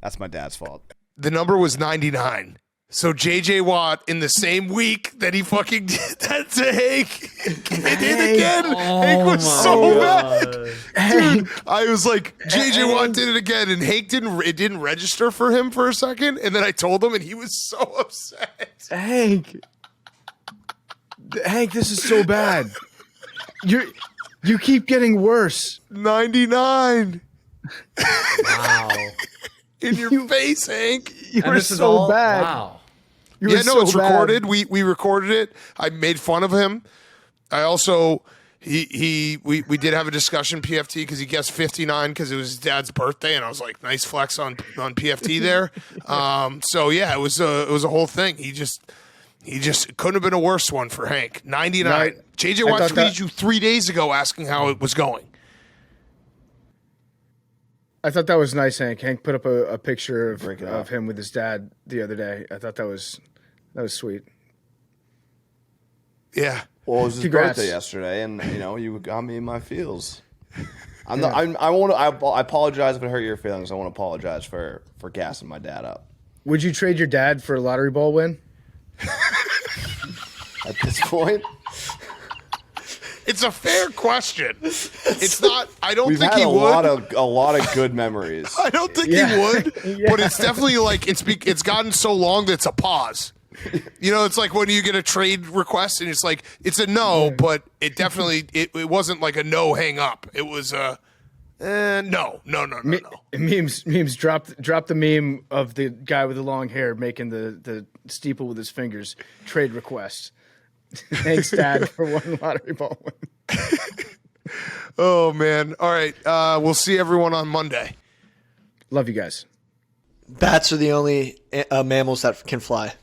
That's my dad's fault. The number was 99. So JJ Watt in the same week that he fucking did that to Hank, he did it again. Hank was so mad. Dude, I was like, JJ Watt did it again, and Hank didn't register for him for a second, and then I told him, and he was so upset. Hank, this is so bad. You keep getting worse. 99. Wow. In your face, Hank. You're And this is so all bad. Wow. Yeah, no, it's recorded. We recorded it. I made fun of him. I also we did have a discussion PFT because he guessed 59 because it was his dad's birthday, and I was like, nice flex on PFT there. So yeah, it was a whole thing. He just it couldn't have been a worse one for Hank. 99. JJ Watt tweeted you 3 days ago asking how it was going. I thought that was nice, Hank. Hank put up a picture of him with his dad the other day. I thought that was sweet. Yeah. Well, it was his birthday yesterday, and you got me in my feels. I apologize if it hurt your feelings. I want to apologize for gassing my dad up. Would you trade your dad for a lottery ball win? At this point, it's a fair question. It's not. I don't we've think had he a would. a lot of good memories. I don't think he would. But it's definitely like it's gotten so long that it's a pause. It's like when you get a trade request and it's like it's a no, but it definitely it wasn't like a no hang up. It was a no. Memes drop the meme of the guy with the long hair making the steeple with his fingers. Trade request. Thanks, Dad, for one lottery ball win. Oh man! All right, we'll see everyone on Monday. Love you guys. Bats are the only mammals that can fly.